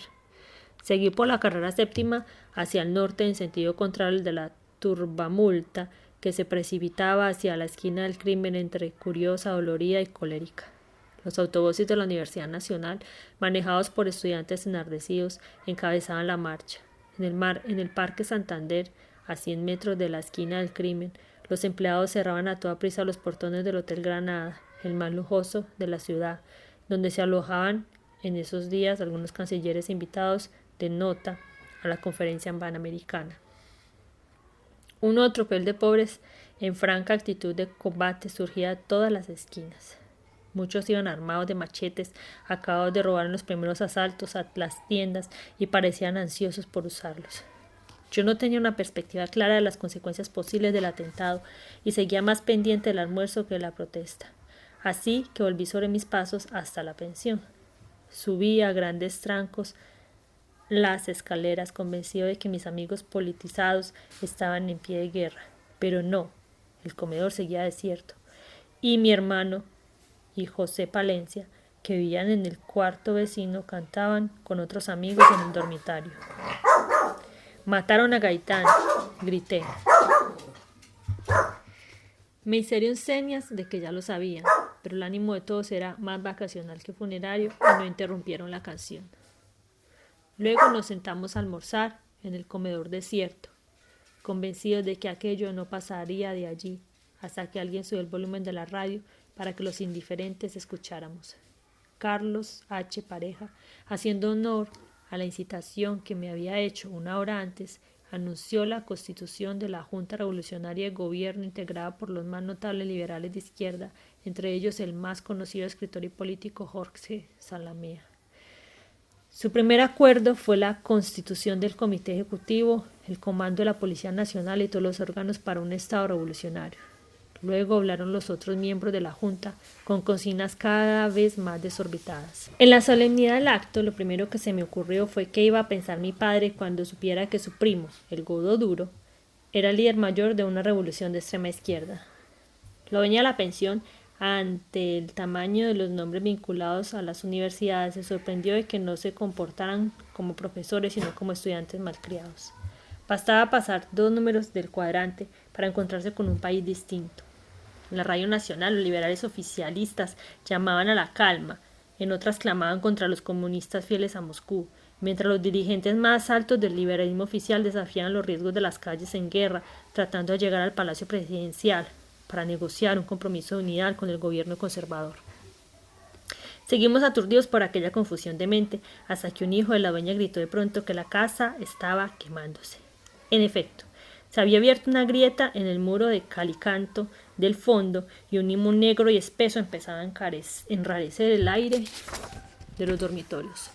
A: Seguí por la carrera séptima hacia el norte en sentido contrario al de la turbamulta que se precipitaba hacia la esquina del crimen entre curiosa, dolorida y colérica. Los autobuses de la Universidad Nacional, manejados por estudiantes enardecidos, encabezaban la marcha. En el Parque Santander, a 100 metros de la esquina del crimen, los empleados cerraban a toda prisa los portones del Hotel Granada, el más lujoso de la ciudad, donde se alojaban en esos días algunos cancilleres invitados de nota a la conferencia panamericana. Un nuevo tropel de pobres en franca actitud de combate surgía de todas las esquinas. Muchos iban armados de machetes, acabados de robar en los primeros asaltos a las tiendas y parecían ansiosos por usarlos. Yo no tenía una perspectiva clara de las consecuencias posibles del atentado y seguía más pendiente del almuerzo que de la protesta. Así que volví sobre mis pasos hasta la pensión. Subí a grandes trancos las escaleras convencido de que mis amigos politizados estaban en pie de guerra. Pero no, el comedor seguía desierto. Y mi hermano y José Palencia, que vivían en el cuarto vecino, cantaban con otros amigos en el dormitorio. «Mataron a Gaitán», grité. Me hicieron señas de que ya lo sabían, pero el ánimo de todos era más vacacional que funerario y no interrumpieron la canción. Luego nos sentamos a almorzar en el comedor desierto, convencidos de que aquello no pasaría de allí hasta que alguien subió el volumen de la radio para que los indiferentes escucháramos. Carlos H. Pareja, haciendo honor a la incitación que me había hecho una hora antes, anunció la constitución de la Junta Revolucionaria de Gobierno integrada por los más notables liberales de izquierda, entre ellos el más conocido escritor y político Jorge Zalamea. Su primer acuerdo fue la constitución del Comité Ejecutivo, el comando de la Policía Nacional y todos los órganos para un Estado revolucionario. Luego hablaron los otros miembros de la Junta con consignas cada vez más desorbitadas. En la solemnidad del acto, lo primero que se me ocurrió fue qué iba a pensar mi padre cuando supiera que su primo, el Godo Duro, era el líder mayor de una revolución de extrema izquierda. La dueña de la pensión, ante el tamaño de los nombres vinculados a las universidades, se sorprendió de que no se comportaran como profesores, sino como estudiantes malcriados. Bastaba pasar 2 números del cuadrante para encontrarse con un país distinto. En la radio nacional, los liberales oficialistas llamaban a la calma, en otras clamaban contra los comunistas fieles a Moscú, mientras los dirigentes más altos del liberalismo oficial desafiaban los riesgos de las calles en guerra, tratando de llegar al Palacio Presidencial para negociar un compromiso de unidad con el gobierno conservador. Seguimos aturdidos por aquella confusión de mente, hasta que un hijo de la dueña gritó de pronto que la casa estaba quemándose. En efecto, se había abierto una grieta en el muro de calicanto del fondo y un humo negro y espeso empezaba a enrarecer el aire de los dormitorios.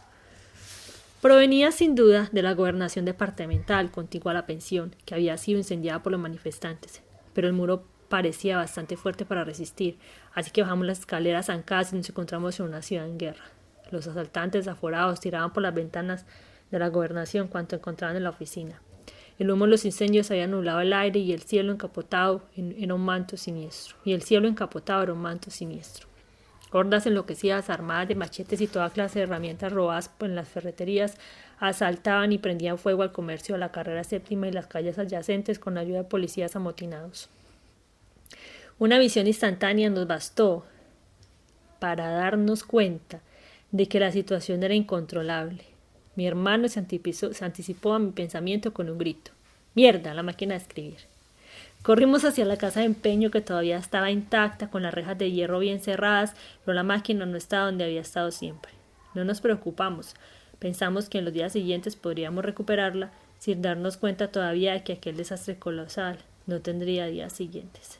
A: Provenía sin duda de la gobernación departamental contigua a la pensión, que había sido incendiada por los manifestantes, pero el muro parecía bastante fuerte para resistir, así que bajamos las escaleras zancadas y nos encontramos en una ciudad en guerra. Los asaltantes aforados tiraban por las ventanas de la gobernación cuanto encontraban en la oficina. El humo de los incendios había nublado el aire y el cielo encapotado era un manto siniestro. Hordas enloquecidas, armadas de machetes y toda clase de herramientas robadas en las ferreterías, asaltaban y prendían fuego al comercio de la carrera séptima y las calles adyacentes con ayuda de policías amotinados. Una visión instantánea nos bastó para darnos cuenta de que la situación era incontrolable. Mi hermano se anticipó a mi pensamiento con un grito. ¡Mierda! La máquina de escribir. Corrimos hacia la casa de empeño que todavía estaba intacta, con las rejas de hierro bien cerradas, pero la máquina no estaba donde había estado siempre. No nos preocupamos. Pensamos que en los días siguientes podríamos recuperarla, sin darnos cuenta todavía de que aquel desastre colosal no tendría días siguientes.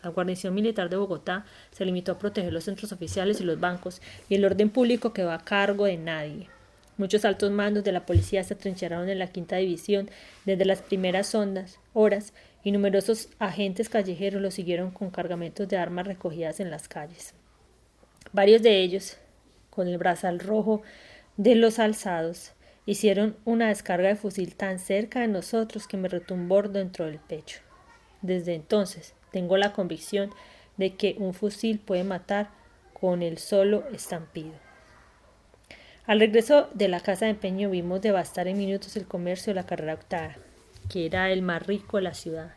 A: La guarnición militar de Bogotá se limitó a proteger los centros oficiales y los bancos, y el orden público quedó a cargo de nadie. Muchos altos mandos de la policía se atrincheraron en la 5ª división desde las primeras horas y numerosos agentes callejeros los siguieron con cargamentos de armas recogidas en las calles. Varios de ellos, con el brazal rojo de los alzados, hicieron una descarga de fusil tan cerca de nosotros que me retumbó dentro del pecho. Desde entonces tengo la convicción de que un fusil puede matar con el solo estampido. Al regreso de la casa de empeño vimos devastar en minutos el comercio de la carrera octava, que era el más rico de la ciudad.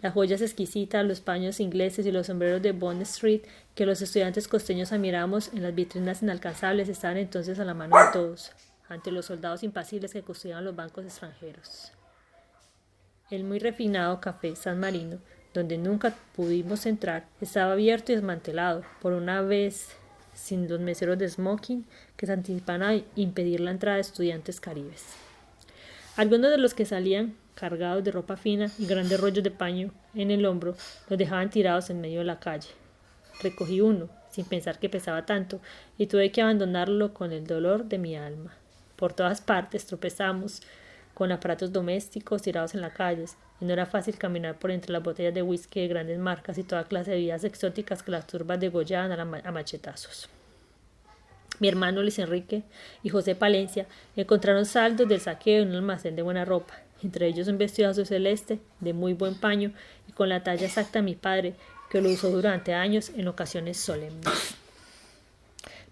A: Las joyas exquisitas, los paños ingleses y los sombreros de Bond Street que los estudiantes costeños admiramos en las vitrinas inalcanzables estaban entonces a la mano de todos, ante los soldados impasibles que custodiaban los bancos extranjeros. El muy refinado café San Marino, donde nunca pudimos entrar, estaba abierto y desmantelado, por una vez sin los meseros de smoking que se anticipan a impedir la entrada de estudiantes caribes. Algunos de los que salían cargados de ropa fina y grandes rollos de paño en el hombro los dejaban tirados en medio de la calle. Recogí uno, sin pensar que pesaba tanto, y tuve que abandonarlo con el dolor de mi alma. Por todas partes tropezamos con aparatos domésticos tirados en las calles, y no era fácil caminar por entre las botellas de whisky de grandes marcas y toda clase de bebidas exóticas que las turbas degollaban a machetazos. Mi hermano Luis Enrique y José Palencia encontraron saldos del saqueo en un almacén de buena ropa, entre ellos un vestido azul celeste de muy buen paño y con la talla exacta de mi padre, que lo usó durante años en ocasiones solemnes.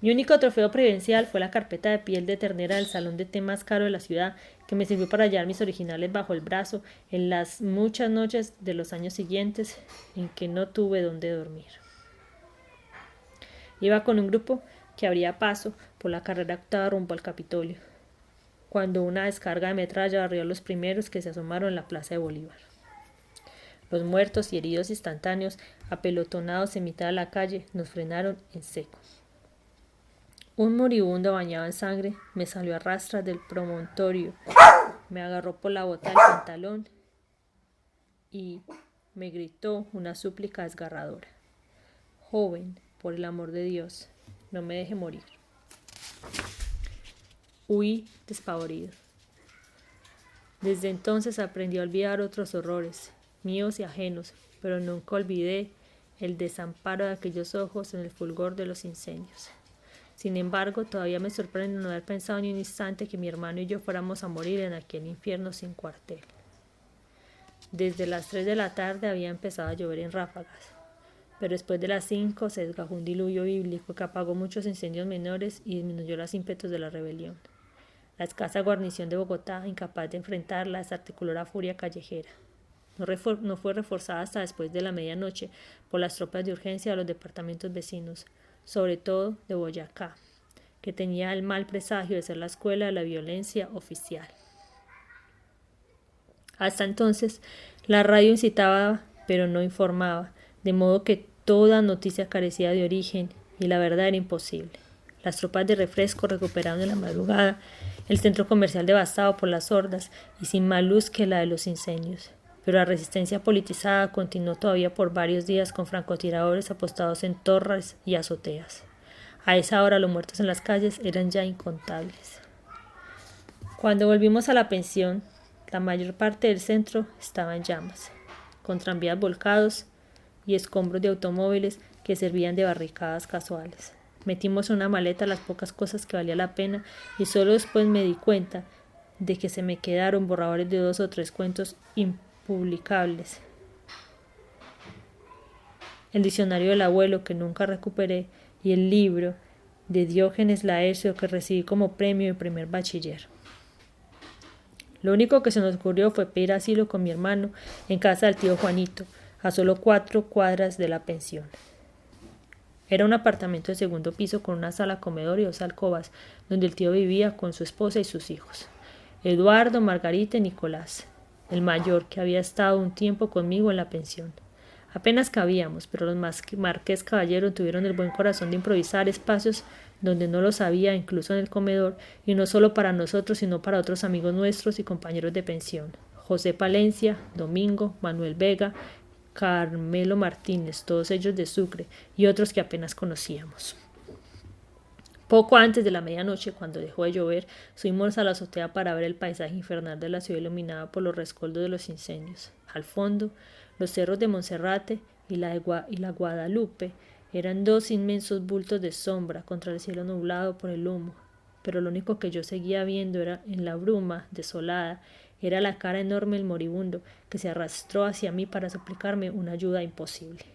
A: Mi único trofeo providencial fue la carpeta de piel de ternera del salón de té más caro de la ciudad, que me sirvió para hallar mis originales bajo el brazo en las muchas noches de los años siguientes en que no tuve dónde dormir. Iba con un grupo que abría paso por la carrera octava rumbo al Capitolio, cuando una descarga de metralla barrió a los primeros que se asomaron en la plaza de Bolívar. Los muertos y heridos instantáneos, apelotonados en mitad de la calle, nos frenaron en seco. Un moribundo bañado en sangre me salió a rastras del promontorio, me agarró por la bota del pantalón y me gritó una súplica desgarradora. Joven, por el amor de Dios, no me deje morir. Huí despavorido. Desde entonces aprendí a olvidar otros horrores, míos y ajenos, pero nunca olvidé el desamparo de aquellos ojos en el fulgor de los incendios. Sin embargo, todavía me sorprende no haber pensado ni un instante que mi hermano y yo fuéramos a morir en aquel infierno sin cuartel. Desde las 3 de la tarde había empezado a llover en ráfagas, pero después de las 5 se desgajó un diluvio bíblico que apagó muchos incendios menores y disminuyó los ímpetus de la rebelión. La escasa guarnición de Bogotá, incapaz de enfrentarla, desarticuló la furia callejera. No fue reforzada hasta después de la medianoche por las tropas de urgencia de los departamentos vecinos, sobre todo de Boyacá, que tenía el mal presagio de ser la escuela de la violencia oficial. Hasta entonces, la radio incitaba, pero no informaba, de modo que toda noticia carecía de origen y la verdad era imposible. Las tropas de refresco recuperaron en la madrugada el centro comercial devastado por las hordas y sin más luz que la de los incendios. Pero la resistencia politizada continuó todavía por varios días con francotiradores apostados en torres y azoteas. A esa hora los muertos en las calles eran ya incontables. Cuando volvimos a la pensión, la mayor parte del centro estaba en llamas, con tranvías volcados y escombros de automóviles que servían de barricadas casuales. Metimos en una maleta las pocas cosas que valía la pena y solo después me di cuenta de que se me quedaron borradores de 2 o 3 cuentos impublicables. El diccionario del abuelo que nunca recuperé y el libro de Diógenes Laercio que recibí como premio de primer bachiller. Lo único que se nos ocurrió fue pedir asilo con mi hermano en casa del tío Juanito, a solo 4 cuadras de la pensión. Era un apartamento de segundo piso con una sala comedor y 2 alcobas, donde el tío vivía con su esposa y sus hijos, Eduardo, Margarita y Nicolás, el mayor, que había estado un tiempo conmigo en la pensión. Apenas cabíamos, pero los Marqués Caballero tuvieron el buen corazón de improvisar espacios donde no los había, incluso en el comedor, y no solo para nosotros, sino para otros amigos nuestros y compañeros de pensión, José Palencia, Domingo, Manuel Vega, Carmelo Martínez, todos ellos de Sucre, y otros que apenas conocíamos. Poco antes de la medianoche, cuando dejó de llover, subimos a la azotea para ver el paisaje infernal de la ciudad iluminada por los rescoldos de los incendios. Al fondo, los cerros de Monserrate y la Guadalupe eran 2 inmensos bultos de sombra contra el cielo nublado por el humo, pero lo único que yo seguía viendo era en la bruma desolada Era la cara enorme del moribundo, que se arrastró hacia mí para suplicarme una ayuda imposible.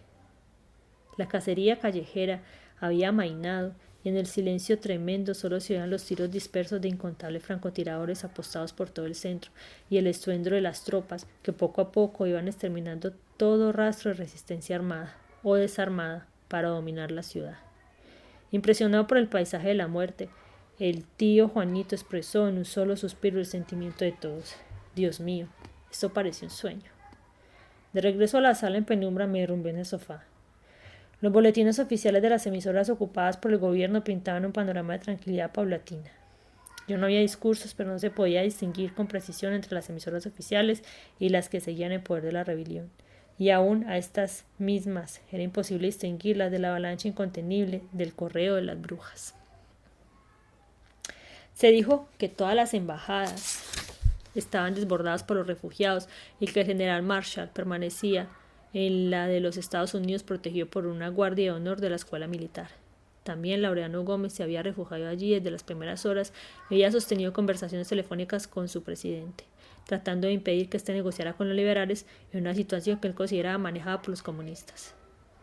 A: La cacería callejera había amainado, y en el silencio tremendo solo se oían los tiros dispersos de incontables francotiradores apostados por todo el centro, y el estruendo de las tropas, que poco a poco iban exterminando todo rastro de resistencia armada o desarmada para dominar la ciudad. Impresionado por el paisaje de la muerte, el tío Juanito expresó en un solo suspiro el sentimiento de todos. Dios mío, esto parecía un sueño. De regreso a la sala en penumbra me derrumbé en el sofá. Los boletines oficiales de las emisoras ocupadas por el gobierno pintaban un panorama de tranquilidad paulatina. Yo no había discursos, pero no se podía distinguir con precisión entre las emisoras oficiales y las que seguían el poder de la rebelión. Y aún a estas mismas era imposible distinguirlas de la avalancha incontenible del correo de las brujas. Se dijo que todas las embajadas estaban desbordadas por los refugiados y que el general Marshall permanecía en la de los Estados Unidos protegido por una guardia de honor de la escuela militar. También Laureano Gómez se había refugiado allí desde las primeras horas y había sostenido conversaciones telefónicas con su presidente, tratando de impedir que éste negociara con los liberales en una situación que él consideraba manejada por los comunistas.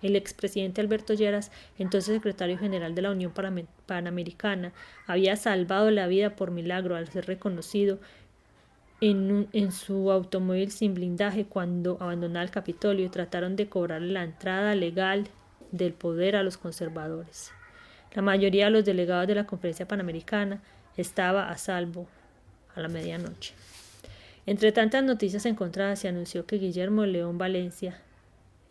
A: El expresidente Alberto Lleras, entonces secretario general de la Unión Panamericana, había salvado la vida por milagro al ser reconocido en su automóvil sin blindaje cuando abandonaba el Capitolio y trataron de cobrarle la entrada legal del poder a los conservadores. La mayoría de los delegados de la Conferencia Panamericana estaba a salvo a la medianoche. Entre tantas noticias encontradas se anunció que Guillermo León Valencia,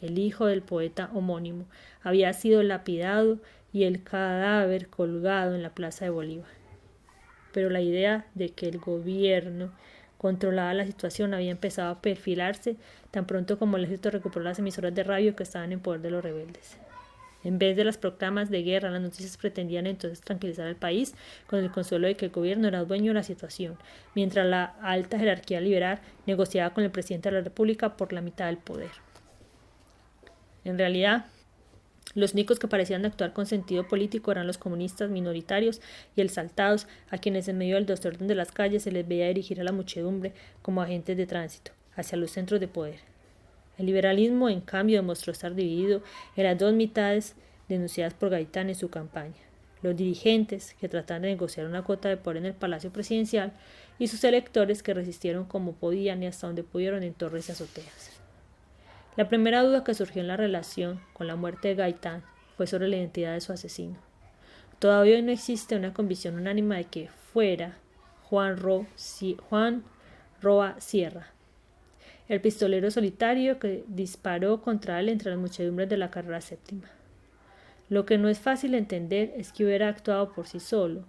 A: el hijo del poeta homónimo, había sido lapidado y el cadáver colgado en la Plaza de Bolívar. Pero la idea de que el gobierno controlaba la situación había empezado a perfilarse tan pronto como el ejército recuperó las emisoras de radio que estaban en poder de los rebeldes. En vez de las proclamas de guerra, las noticias pretendían entonces tranquilizar al país con el consuelo de que el gobierno era dueño de la situación, mientras la alta jerarquía liberal negociaba con el presidente de la República por la mitad del poder. En realidad, los únicos que parecían actuar con sentido político eran los comunistas minoritarios y exaltados, a quienes en medio del desorden de las calles se les veía dirigir a la muchedumbre como agentes de tránsito hacia los centros de poder. El liberalismo, en cambio, demostró estar dividido en las dos mitades denunciadas por Gaitán en su campaña: los dirigentes, que trataban de negociar una cuota de poder en el Palacio Presidencial, y sus electores, que resistieron como podían y hasta donde pudieron en torres y azoteas. La primera duda que surgió en la relación con la muerte de Gaitán fue sobre la identidad de su asesino. Todavía no existe una convicción unánime de que fuera Juan Roa Sierra, el pistolero solitario que disparó contra él entre las muchedumbres de la carrera séptima. Lo que no es fácil entender es que hubiera actuado por sí solo,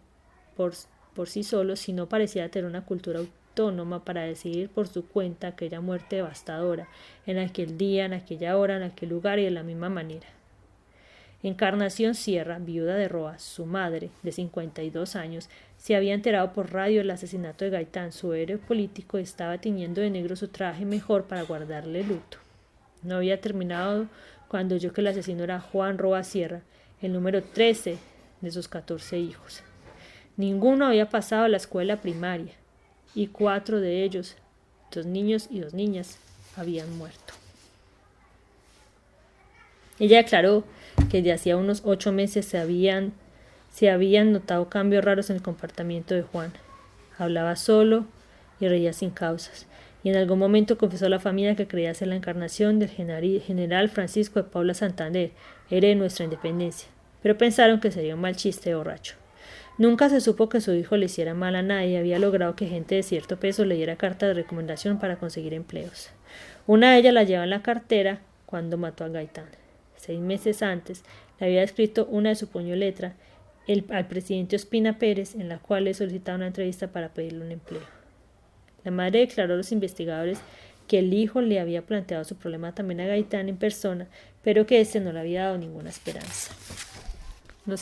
A: si no parecía tener una cultura autónoma para decidir por su cuenta aquella muerte devastadora, en aquel día, en aquella hora, en aquel lugar y de la misma manera. Encarnación Sierra, viuda de Roa, su madre, de 52 años, se había enterado por radio del asesinato de Gaitán. Su héroe político estaba tiñendo de negro su traje mejor para guardarle luto. No había terminado cuando oyó que el asesino era Juan Roa Sierra, el número 13 de sus 14 hijos. Ninguno había pasado la escuela primaria, y 4 de ellos, 2 niños y 2 niñas, habían muerto. Ella declaró que desde hacía unos 8 meses se habían notado cambios raros en el comportamiento de Juan. Hablaba solo y reía sin causas, y en algún momento confesó a la familia que creía ser la encarnación del general Francisco de Paula Santander, héroe de nuestra independencia, pero pensaron que sería un mal chiste de borracho. Nunca se supo que su hijo le hiciera mal a nadie y había logrado que gente de cierto peso le diera cartas de recomendación para conseguir empleos. Una de ellas la llevaba en la cartera cuando mató a Gaitán. 6 meses antes le había escrito una de su puño y letra al presidente Ospina Pérez, en la cual le solicitaba una entrevista para pedirle un empleo. La madre declaró a los investigadores que el hijo le había planteado su problema también a Gaitán en persona, pero que éste no le había dado ninguna esperanza. No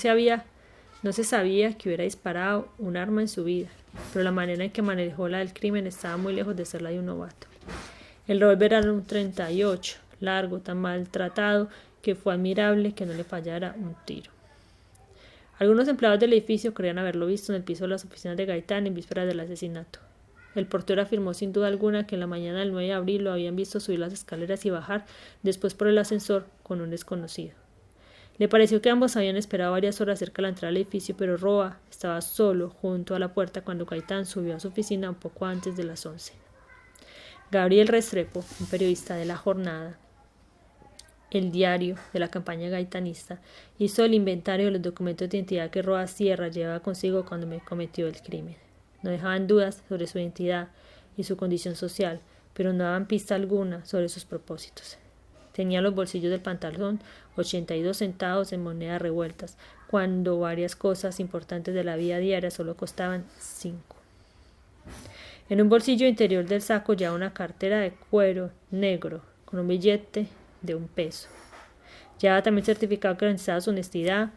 A: se sabía que hubiera disparado un arma en su vida, pero la manera en que manejó la del crimen estaba muy lejos de ser la de un novato. El revólver era un 38, largo, tan maltratado que fue admirable que no le fallara un tiro. Algunos empleados del edificio creían haberlo visto en el piso de las oficinas de Gaitán en vísperas del asesinato. El portero afirmó sin duda alguna que en la mañana del 9 de abril lo habían visto subir las escaleras y bajar después por el ascensor con un desconocido. Le pareció que ambos habían esperado varias horas cerca de la entrada del edificio, pero Roa estaba solo junto a la puerta cuando Gaitán subió a su oficina un poco antes de las 11. Gabriel Restrepo, un periodista de La Jornada, el diario de la campaña gaitanista, hizo el inventario de los documentos de identidad que Roa Sierra llevaba consigo cuando me cometió el crimen. No dejaban dudas sobre su identidad y su condición social, pero no daban pista alguna sobre sus propósitos. Tenía en los bolsillos del pantalón 82 centavos en monedas revueltas, cuando varias cosas importantes de la vida diaria solo costaban 5. En un bolsillo interior del saco llevaba una cartera de cuero negro con un billete de $1. Llevaba también certificado que garantizaba su honestidad,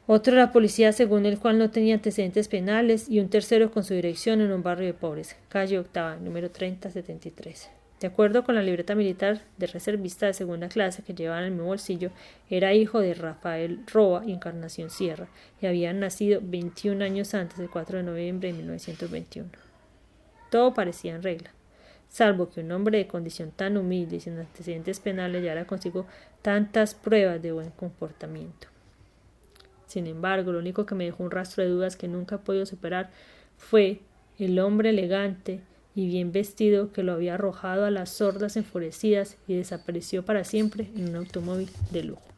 A: otro de la policía según el cual no tenía antecedentes penales y un tercero con su dirección en un barrio de pobres, calle Octava, número 3073. De acuerdo con la libreta militar de reservista de segunda clase que llevaba en el mismo bolsillo, era hijo de Rafael Roa y Encarnación Sierra y había nacido 21 años antes del 4 de noviembre de 1921. Todo parecía en regla, salvo que un hombre de condición tan humilde y sin antecedentes penales llevara consigo tantas pruebas de buen comportamiento. Sin embargo, lo único que me dejó un rastro de dudas que nunca he podido superar fue el hombre elegante y bien vestido que lo había arrojado a las sordas enfurecidas y desapareció para siempre en un automóvil de lujo.